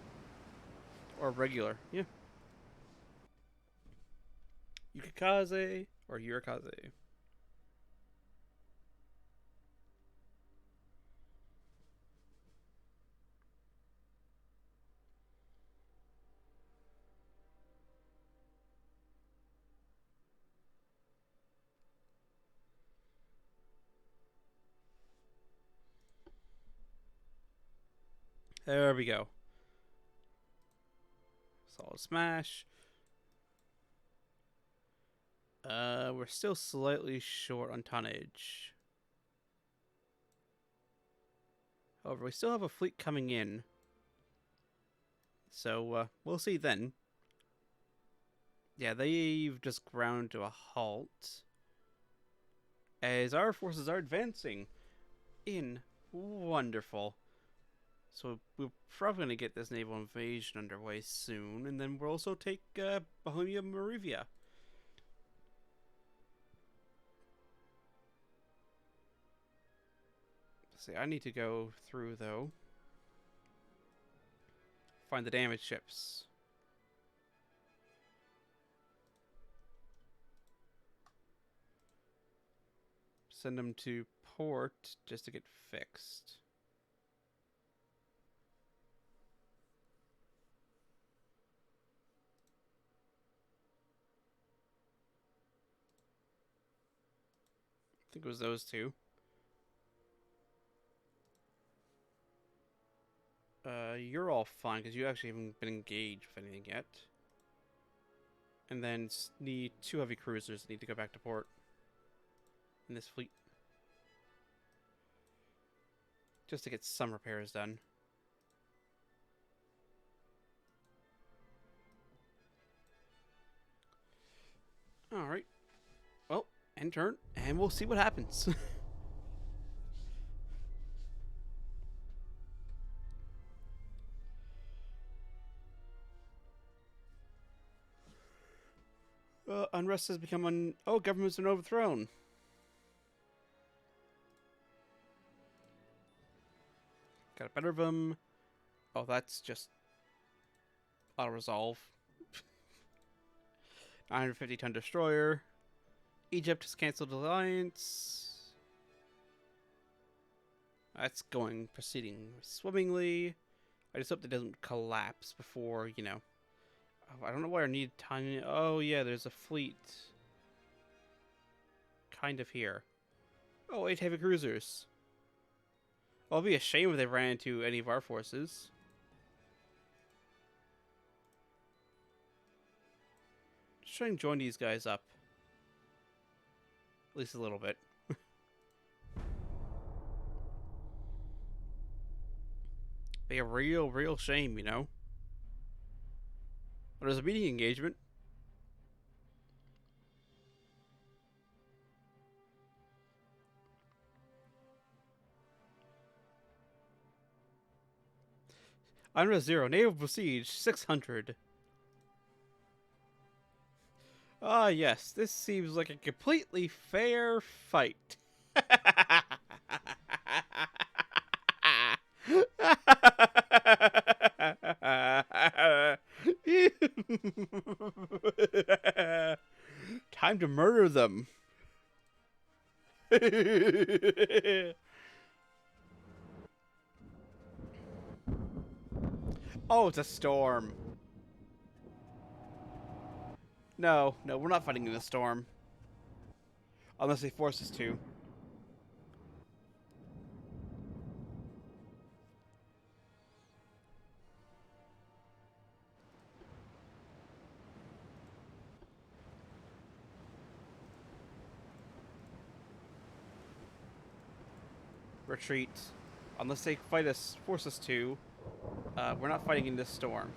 A: Or regular, yeah. Yukikaze or Yurikaze. There we go. Solid smash. We're still slightly short on tonnage. However, we still have a fleet coming in. So, we'll see then. Yeah, they've just ground to a halt. As our forces are advancing in. Wonderful. So we're probably going to get this naval invasion underway soon. And then we'll also take Bohemia Moravia. See, I need to go through, though. Find the damaged ships. Send them to port just to get fixed. I think it was those two. You're all fine because you actually haven't been engaged with anything yet. And then need 2 heavy cruisers that need to go back to port in this fleet. Just to get some repairs done. Alright. Well, end turn, and we'll see what happens. Unrest has become oh, government's been overthrown. Got a better of them. Oh, that's just auto-resolve. 950-ton destroyer. Egypt has cancelled alliance. That's proceeding swimmingly. I just hope it doesn't collapse before, you know. I don't know why I need time. Oh, yeah, there's a fleet. Kind of here. Oh, 8 heavy cruisers. Well, it'd be a shame if they ran into any of our forces. Just try and join these guys up. At least a little bit. Be a real shame, you know? But there's a meeting engagement. Under 0. Naval siege 600. Ah, yes. This seems like a completely fair fight. Time to murder them. Oh, it's a storm. No, we're not fighting in a storm. Unless they force us to. Retreat. Unless they force us to. We're not fighting in this storm.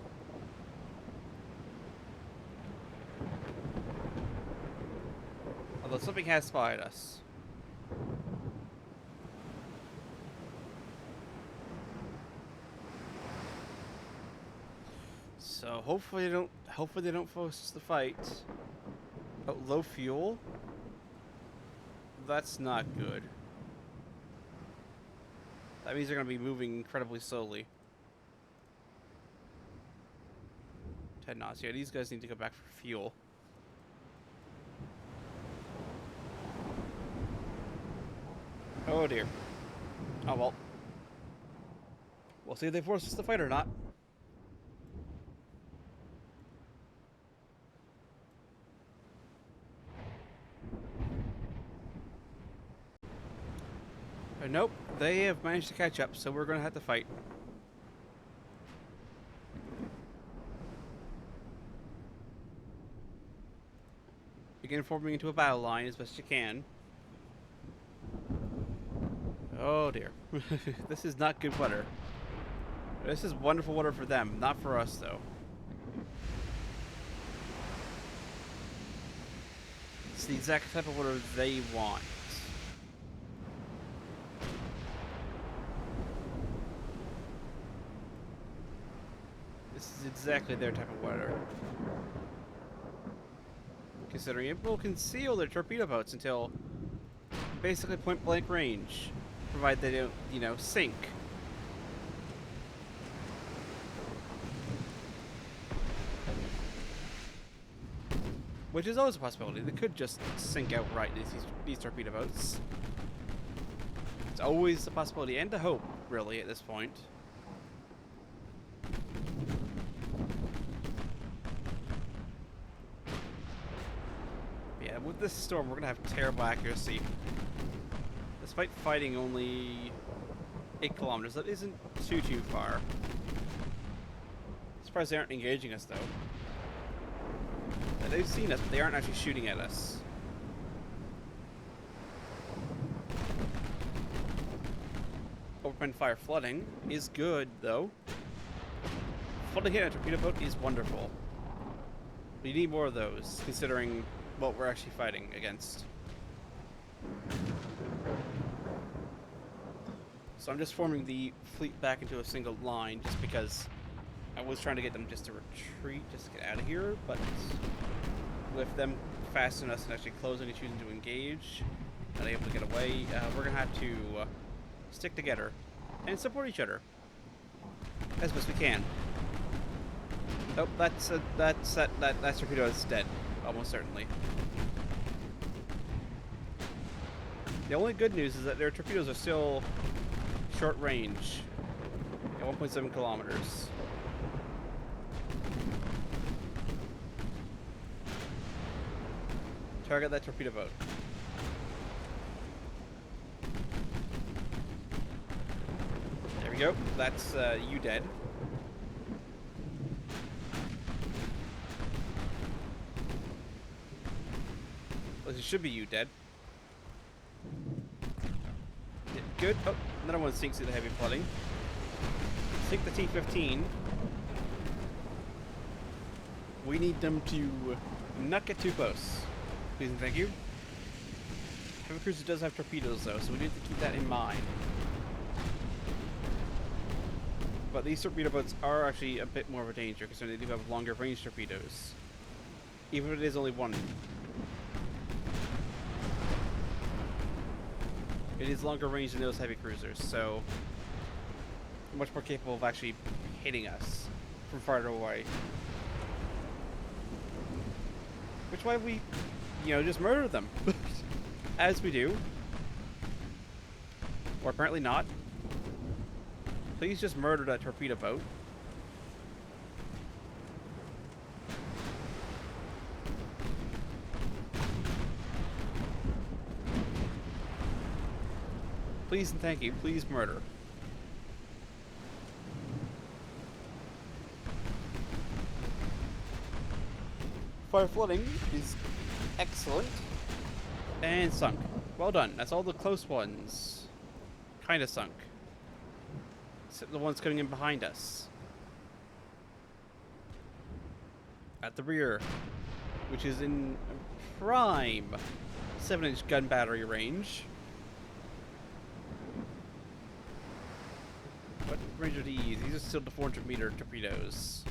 A: Although something has spotted us. So hopefully they don't force us to fight. Oh, low fuel? That's not good. That means they're going to be moving incredibly slowly. 10 knots. Yeah, these guys need to go back for fuel. Oh dear. Oh well. We'll see if they force us to fight or not. Nope, they have managed to catch up, so we're going to have to fight. Begin forming into a battle line as best you can. Oh dear. This is not good weather. This is wonderful weather for them, not for us though. It's the exact type of weather they want. This is exactly their type of weather. Considering it will conceal their torpedo boats until basically point blank range, provided they don't, you know, sink. Which is always a possibility. They could just sink outright, these torpedo boats. It's always a possibility, and a hope, really, at this point. Yeah, with this storm, we're going to have terrible accuracy. Despite fighting only 8 kilometers, that isn't too far. Surprised they aren't engaging us, though. They've seen us, but they aren't actually shooting at us. Open fire flooding is good, though. Flooding hit a torpedo boat is wonderful. We need more of those, considering what we're actually fighting against. So I'm just forming the fleet back into a single line, just because I was trying to get them just to retreat, just to get out of here, but with them faster us and actually closing and choosing to engage, not able to get away, we're gonna have to stick together and support each other as best we can. Oh, that torpedo is dead, almost certainly. The only good news is that their torpedoes are still short range at 1.7 kilometers. Target that torpedo boat. There we go. That's you dead. Well, it should be you dead. Yeah, good. Oh, another one sinks in the heavy flooding. Sink the T-15. We need them to not get too close. Please and thank you. Heavy cruiser does have torpedoes though, so we need to keep that in mind. But these torpedo boats are actually a bit more of a danger, considering they do have longer range torpedoes. Even if it is only one. It is longer range than those heavy cruisers, so much more capable of actually hitting us from farther away. Which why we, you know, just murder them. As we do. Or apparently not. Please just murder that torpedo boat. Please and thank you. Please murder. Fire flooding is excellent. And sunk. Well done. That's all the close ones. Kinda sunk. Except the ones coming in behind us. At the rear. Which is in prime 7-inch gun battery range. What range are these? These are still the 400-meter torpedoes.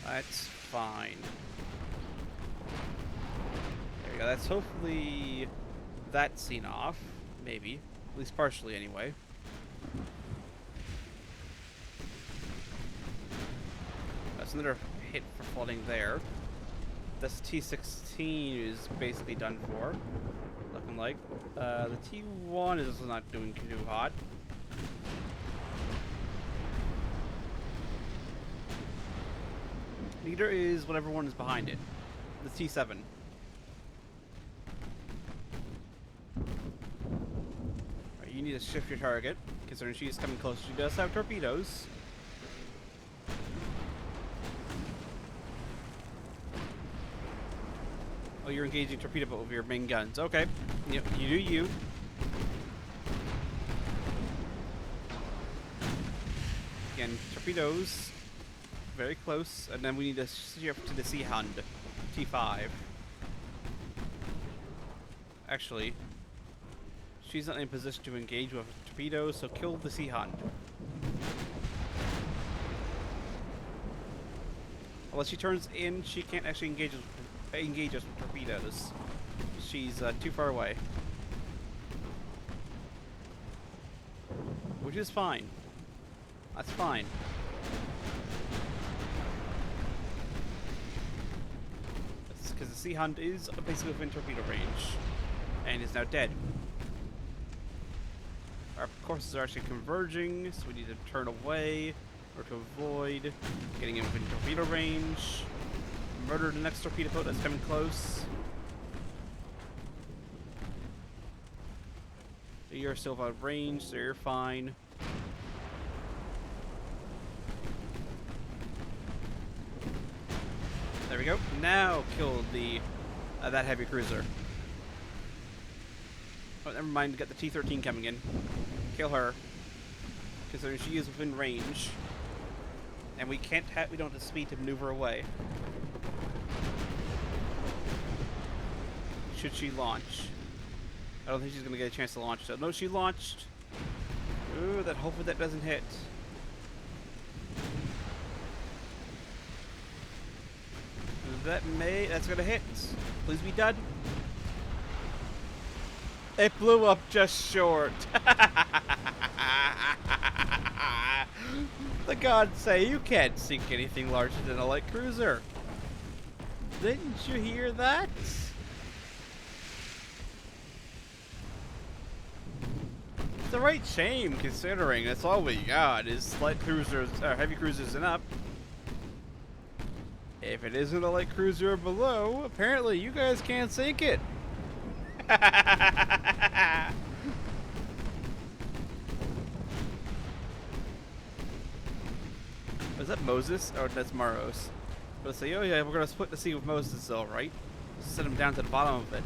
A: That's fine. There we go. That's hopefully that scene off. Maybe. At least partially, anyway. That's another hit for flooding there. This T-16 is basically done for. Looking like. The T-1 is also not doing too hot. Neither is whatever one is behind it. The T-7. Right, you need to shift your target, considering she's coming closer. She does have torpedoes. Oh, you're engaging torpedo boat with your main guns. Okay. Yep, you do you. Again, torpedoes. Very close. And then we need to shift to the Sea Hound. T5. Actually, she's not in a position to engage with torpedoes, so kill the Sea Hound. Unless she turns in, she can't actually engage us with torpedoes. She's too far away. Which is fine. That's fine. Because the Sea Hound is basically within torpedo range. And is now dead. Our courses are actually converging, so we need to turn away or to avoid getting in within torpedo range. Murder the next torpedo boat that's coming close. So you're still out of range, so you're fine. There we go. Now kill the that heavy cruiser. Oh, never mind. Got the T-13 coming in. Kill her, considering she is within range, and we don't have the speed to maneuver away. Should she launch? I don't think she's gonna get a chance to launch. So no, she launched. Ooh, hopefully that doesn't hit. That's gonna hit. Please be done. It blew up just short. The gods say you can't sink anything larger than a light cruiser. Didn't you hear that? It's a right shame, considering that's all we got is light cruisers, heavy cruisers and up. If it isn't a light cruiser or below, apparently you guys can't sink it. Is that Moses? Oh, that's Maros. But say, oh yeah, we're gonna split the sea with Moses, though, right? Set him down to the bottom of it.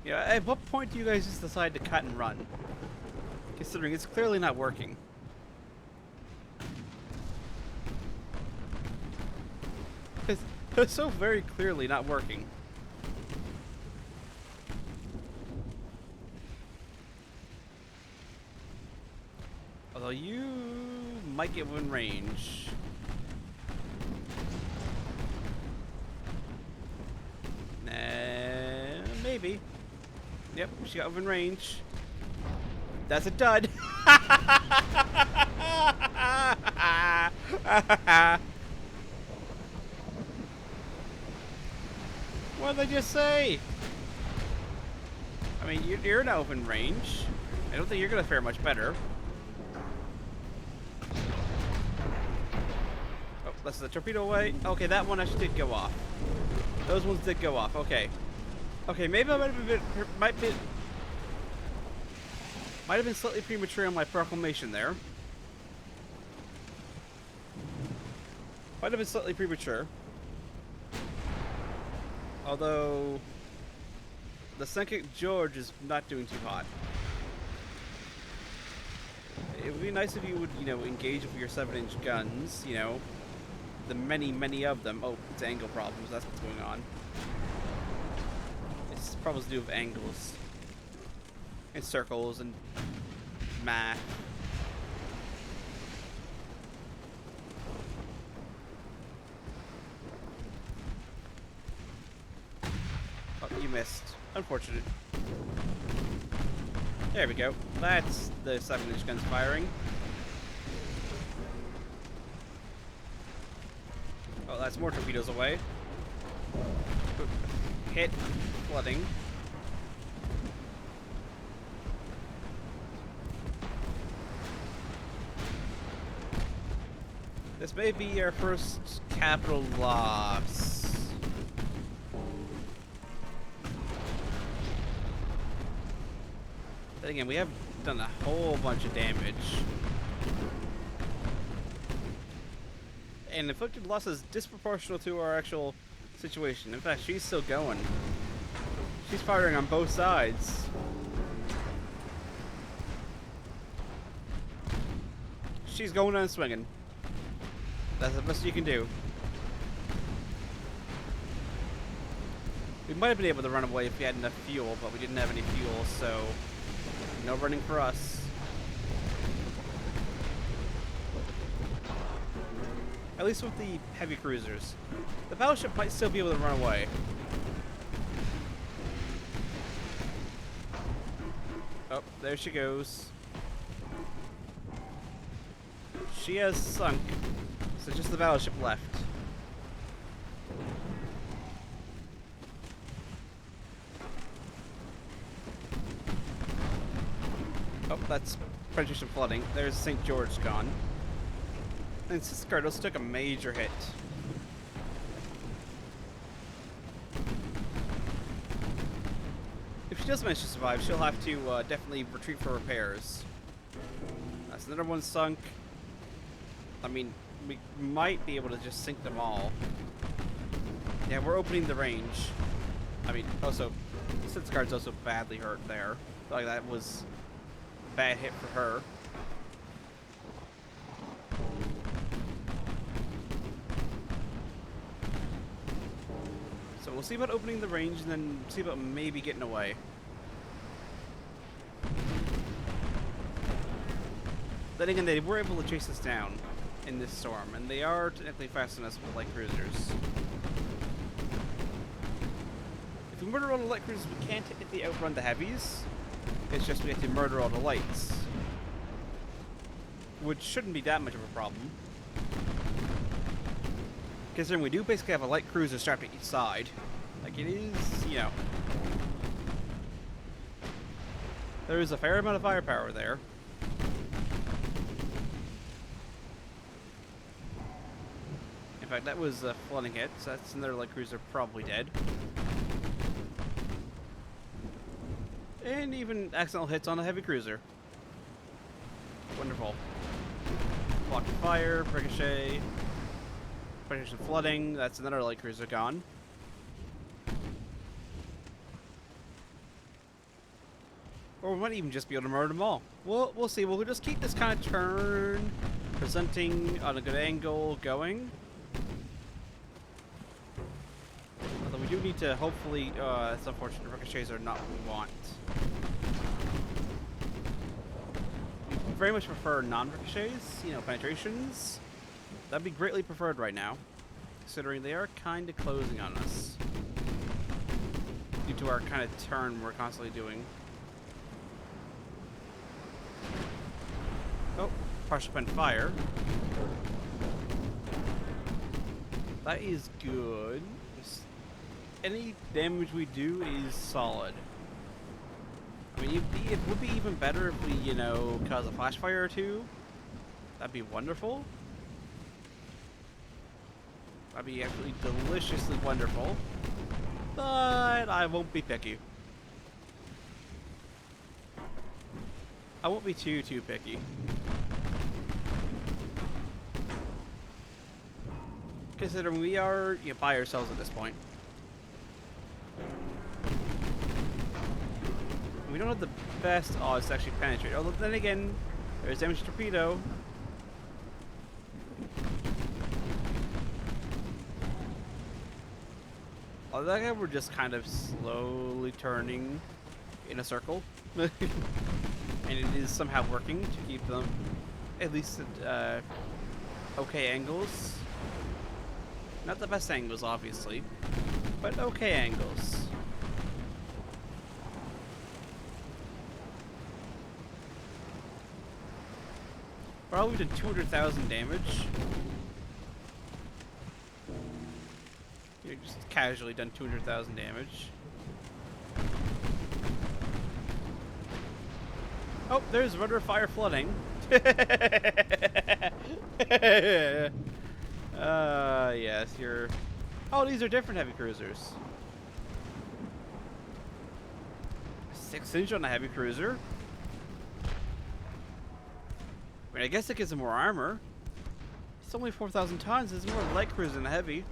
A: Yeah, at what point do you guys just decide to cut and run? Considering it's clearly not working. It's so very clearly not working. Although you might get within range. Maybe. Yep, she got within range. That's a dud. What did I just say? I mean, you're now within range. I don't think you're gonna fare much better. Oh, that's the torpedo away. Okay, that one actually did go off. Those ones did go off. Okay. Okay, maybe I might have been slightly premature on my proclamation there. Might have been slightly premature. Although the second George is not doing too hot. It would be nice if you would, engage with your 7-inch guns, the many of them. Oh, it's angle problems, that's what's going on. It's problems to do with angles. And circles and math. Oh, you missed. Unfortunate. There we go. That's the 7-inch guns firing. Oh, that's more torpedoes away. Hit. Flooding. This may be our first capital loss. Then again, we have done a whole bunch of damage. and inflicted losses disproportional to our actual situation. In fact, she's still going. She's firing on both sides. She's going and swinging. That's the best you can do. We might have been able to run away if we had enough fuel, but we didn't have any fuel, so no running for us. At least with the heavy cruisers. The battleship might still be able to run away. Oh, there she goes. She has sunk, so just the battleship left. Oh, that's penetration flooding. There's St. George gone. And Ciscardos took a major hit. If she does manage to survive, she'll have to definitely retreat for repairs. That's another one sunk. I mean, we might be able to just sink them all. Yeah, we're opening the range. I mean, also, Ciscar's also badly hurt there. Like, that was a bad hit for her. So we'll see about opening the range and then see about maybe getting away. Then again, they were able to chase us down in this storm, and they are technically faster than us with light cruisers. If we murder all the light cruisers, we can't technically outrun the heavies. It's just we have to murder all the lights, which shouldn't be that much of a problem. Considering we do basically have a light cruiser strapped to each side. Like, it is, you know. There is a fair amount of firepower there. In fact, that was a flooding hit, so that's another light cruiser probably dead. And even accidental hits on a heavy cruiser. Wonderful. Block fire, ricochet. Penetration flooding, that's another light cruiser gone. Or we might even just be able to murder them all. We'll see. We'll just keep this kind of turn, presenting on a good angle, going. Although we do need to hopefully, it's unfortunate, ricochets are not what we want. We very much prefer non-ricochets, you know, penetrations. That'd be greatly preferred right now, considering they are kind of closing on us due to our kind of turn we're constantly doing. Oh, partial pen fire. That is good. Any damage we do is solid. I mean, it would be even better if we, you know, cause a flash fire or two. That'd be wonderful. That'd be absolutely deliciously wonderful. But I won't be picky. I won't be too picky. Considering we are, you know, by ourselves at this point. We don't have the best odds to actually penetrate. Although then again, there's damage to torpedo. Although that guy, we're just kind of slowly turning in a circle. And it is somehow working to keep them at least at okay angles. Not the best angles, obviously, but okay angles. Probably did 200,000 damage. You just casually done 200,000 damage. Oh, there's rudder fire flooding. Yes, you're... Oh, these are different heavy cruisers. 6-inch on a heavy cruiser. I mean, I guess it gives them more armor. It's only 4,000 tons. It's more light cruise than heavy.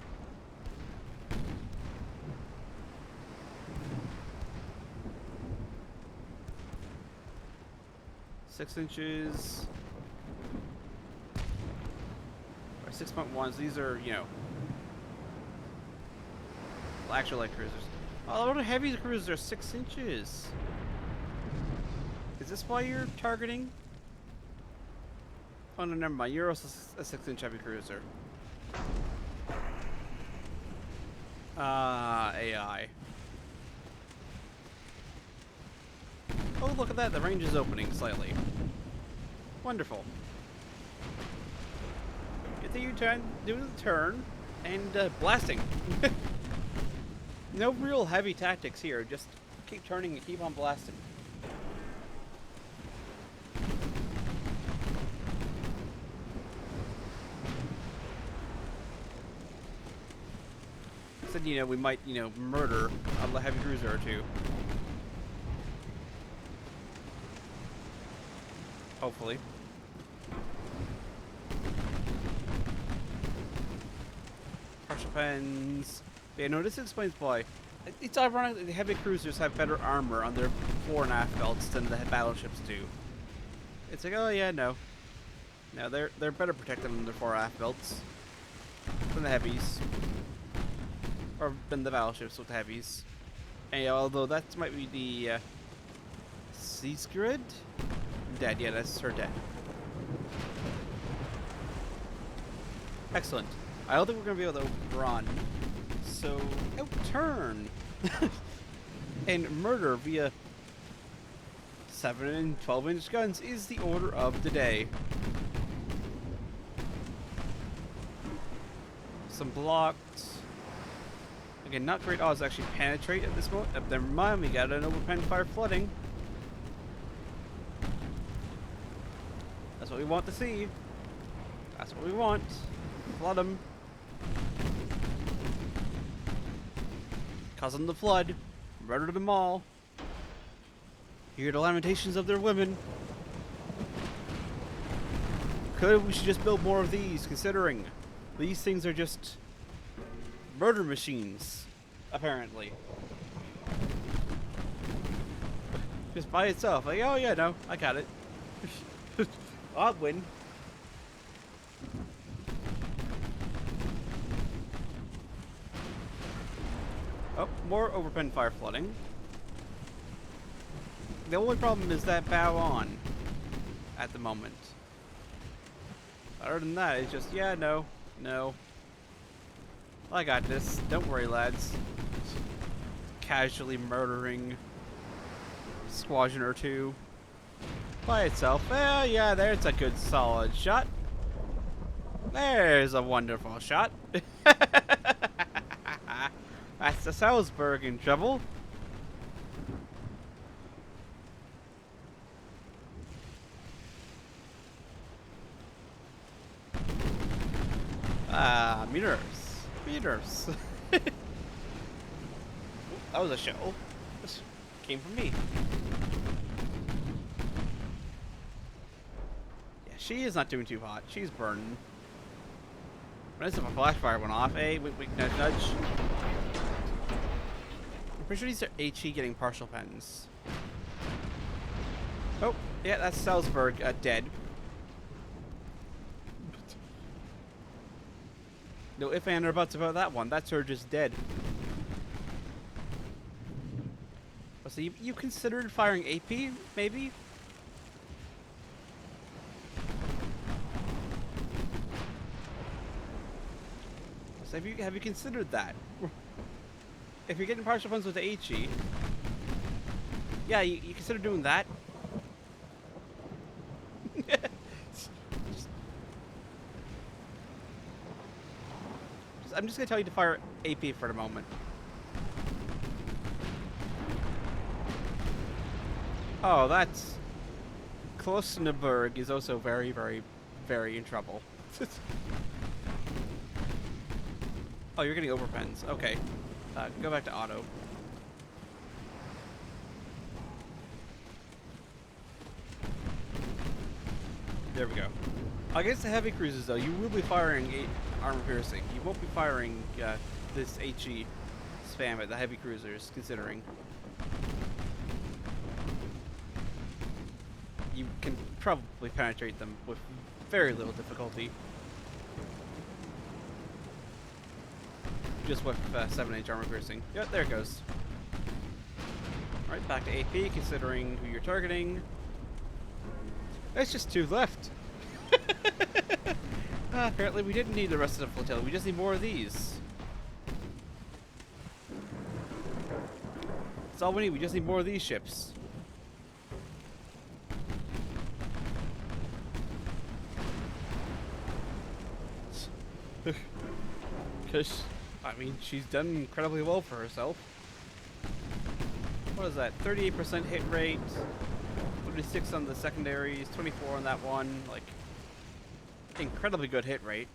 A: Six inches. Or 6.1s. These are, you know, actual light cruisers. Oh, a lot of heavy cruisers are 6 inches. Is this why you're targeting? Oh no, never mind. You're also a 6-inch heavy cruiser. AI. Oh, look at that. The range is opening slightly. Wonderful. Get the U-turn, do the turn, and blasting. No real heavy tactics here. Just keep turning and keep on blasting. Said, you know, we might, you know, murder a heavy cruiser or two. Hopefully. Partial pens. Yeah, no, this explains why. It's ironic that the heavy cruisers have better armor on their fore and aft belts than the battleships do. It's like, oh yeah, no. No, they're better protected on their fore aft belts than the heavies. Or than the battleships with the heavies. And although that might be the Sea's Grid? Dead, yeah, that's her dead. Excellent. I don't think we're going to be able to run. So, outturn and murder via 7 and 12-inch guns is the order of the day. Some blocked. Again, not great odds to actually penetrate at this moment. Never mind, we got an open fire flooding. That's what we want to see. That's what we want. Flood them. Cause them the flood. Murder them all. Hear the lamentations of their women. We should just build more of these, considering these things are just murder machines, apparently. Just by itself. Like, oh yeah, no, I got it. I'll win. Oh, more overpen fire flooding. The only problem is that bow on at the moment. Other than that, it's just, yeah, no, no. I got this. Don't worry, lads. Casually murdering squadron or two by itself. Well, yeah, there's a good solid shot. There's a wonderful shot. That's the Salzburg in trouble. Meters. Meters. That was a shell. This came from me. Yeah, she is not doing too hot. She's burning. Nice if a flash fire went off. Hey, wait, nudge, nudge. I'm pretty sure these are HE getting partial pens. Oh, yeah, that's Salzburg dead. No ifs, ands, or buts about that one. That surge is dead. So you considered firing AP, maybe? So have you considered that? If you're getting partial pens with the HE, yeah, you consider doing that? I'm just going to tell you to fire AP for the moment. Oh, that's... Klostenberg is also very, very, very in trouble. Oh, you're getting overpens. Okay. Go back to auto. There we go. Against the heavy cruisers, though, you will be firing armor piercing. You won't be firing this HE spam at the heavy cruisers, considering you can probably penetrate them with very little difficulty. Just with 7-inch armor piercing. Yep, there it goes. Alright, back to AP, considering who you're targeting. There's just 2 left. Apparently we didn't need the rest of the flotilla, we just need more of these. That's all we need, we just need more of these ships. Because, I mean, she's done incredibly well for herself. What is that? 38% hit rate, 36 on the secondaries, 24 on that one. Like, incredibly good hit rate.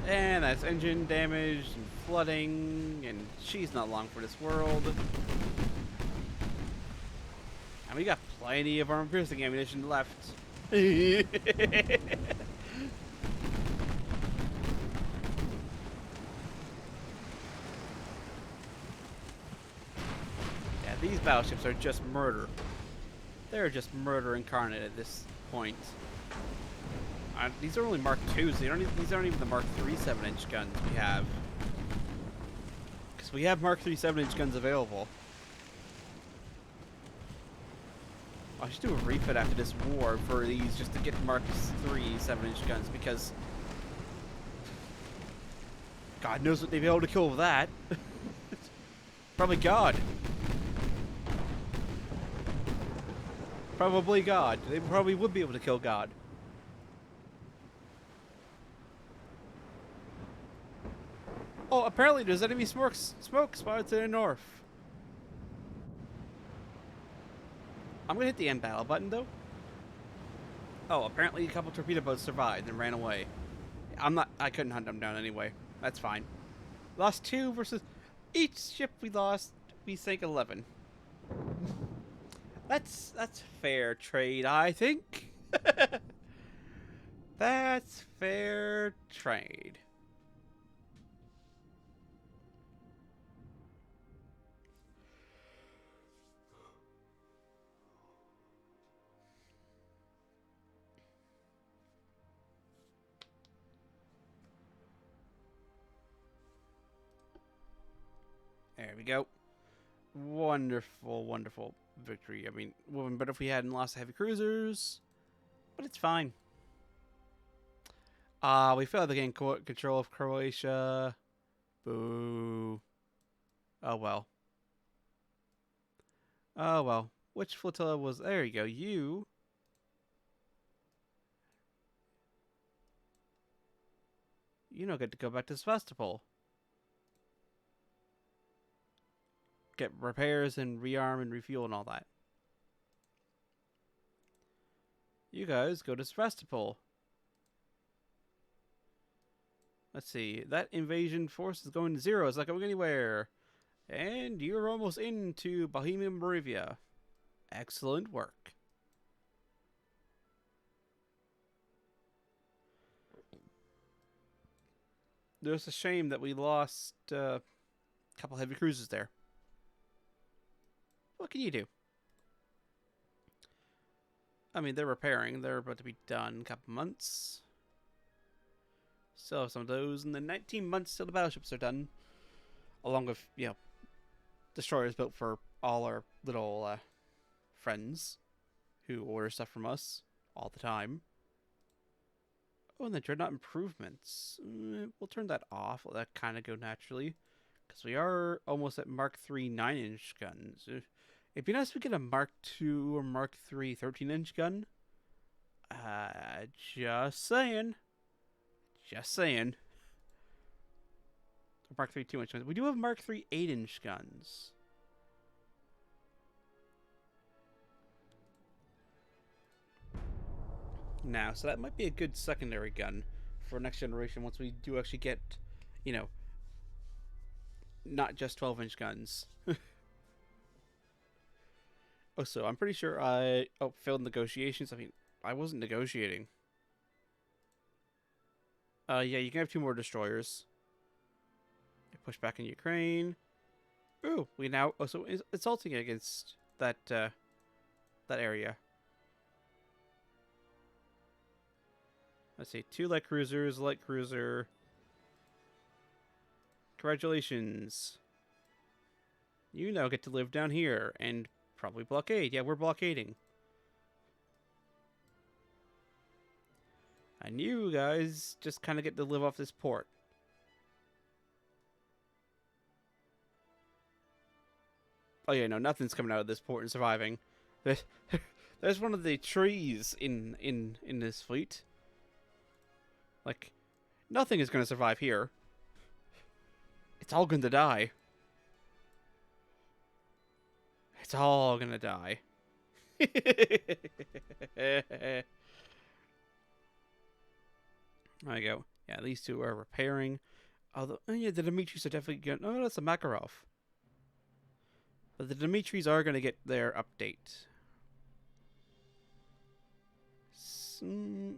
A: And that's engine damage and flooding, and she's not long for this world. And we got plenty of armor piercing ammunition left. Yeah, these battleships are just murder. They're just murder incarnate at this point. These are only Mark IIs. These aren't even the Mark III 7-inch guns we have. Because we have Mark III 7-inch guns available. I should do a refit after this war for these just to get Mark III 7-inch guns, because God knows what they'd be able to kill with that. Probably God. Probably God. They probably would be able to kill God. Oh, apparently there's enemy smoke spotted to the north. I'm gonna hit the end battle button though. Oh, apparently a couple torpedo boats survived and ran away. I couldn't hunt them down anyway. That's fine. Lost 2 versus each ship we lost, we sank 11. That's fair trade, I think. That's fair trade. There we go. Wonderful, wonderful victory. I mean, it would have been better if we hadn't lost the heavy cruisers, but it's fine. We failed to gain control of Croatia. Boo. Oh well. Oh well. Which flotilla was... There you go. You don't get to go back to Sevastopol. Get repairs and rearm and refuel and all that. You guys go to Sevastopol. Let's see. That invasion force is going to 0. It's not going anywhere. And you're almost into Bohemian Moravia. Excellent work. It's a shame that we lost a couple heavy cruisers there. What can you do? I mean, they're repairing. They're about to be done in a couple months. Still have some of those. And then 19 months till the battleships are done. Along with, destroyers built for all our little friends who order stuff from us all the time. Oh, and the Dreadnought Improvements. We'll turn that off. Let that kind of go naturally. Because we are almost at Mark III 9-inch guns. It'd be nice if we get a Mark II or Mark III 13-inch gun. Just saying. Just saying. Mark III 2-inch guns. We do have Mark III 8-inch guns. Now, so that might be a good secondary gun for next generation once we do actually get, not just 12-inch guns. Oh, so I'm pretty sure I failed negotiations. I mean, I wasn't negotiating. Yeah, you can have 2 more destroyers. Push back in Ukraine. Ooh, we now also assaulting against that that area. Let's see, 2 light cruisers, light cruiser. Congratulations. You now get to live down here and probably blockade. Yeah, we're blockading. And you guys just kind of get to live off this port. Oh yeah, no, nothing's coming out of this port and surviving. There's one of the trees in this fleet. Like, nothing is going to survive here. It's all going to die. It's all going to die. There we go. Yeah, these 2 are repairing. Although, oh yeah, the Dimitris are definitely going. Oh, that's a Makarov. But the Dimitris are going to get their update.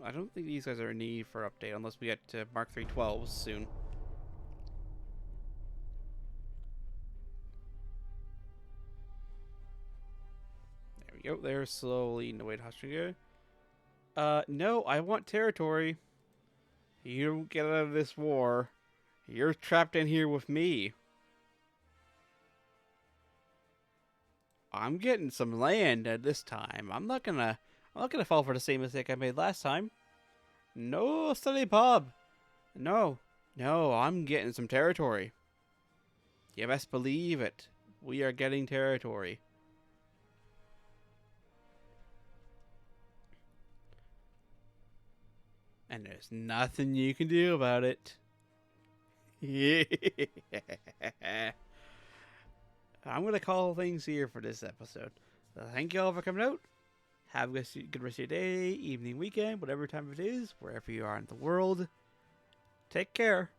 A: I don't think these guys are in need for update unless we get Mark 312s soon. There we go. They're slowly in the way to Australia. No, I want territory. You don't get out of this war. You're trapped in here with me. I'm getting some land at this time. I'm not gonna fall for the same mistake I made last time. No, study pub. No, I'm getting some territory. You best believe it. We are getting territory. And there's nothing you can do about it. I'm going to call things here for this episode. Thank you all for coming out. Have a good rest of your day, evening, weekend, whatever time it is, wherever you are in the world. Take care.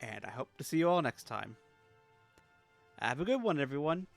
A: And I hope to see you all next time. Have a good one, everyone.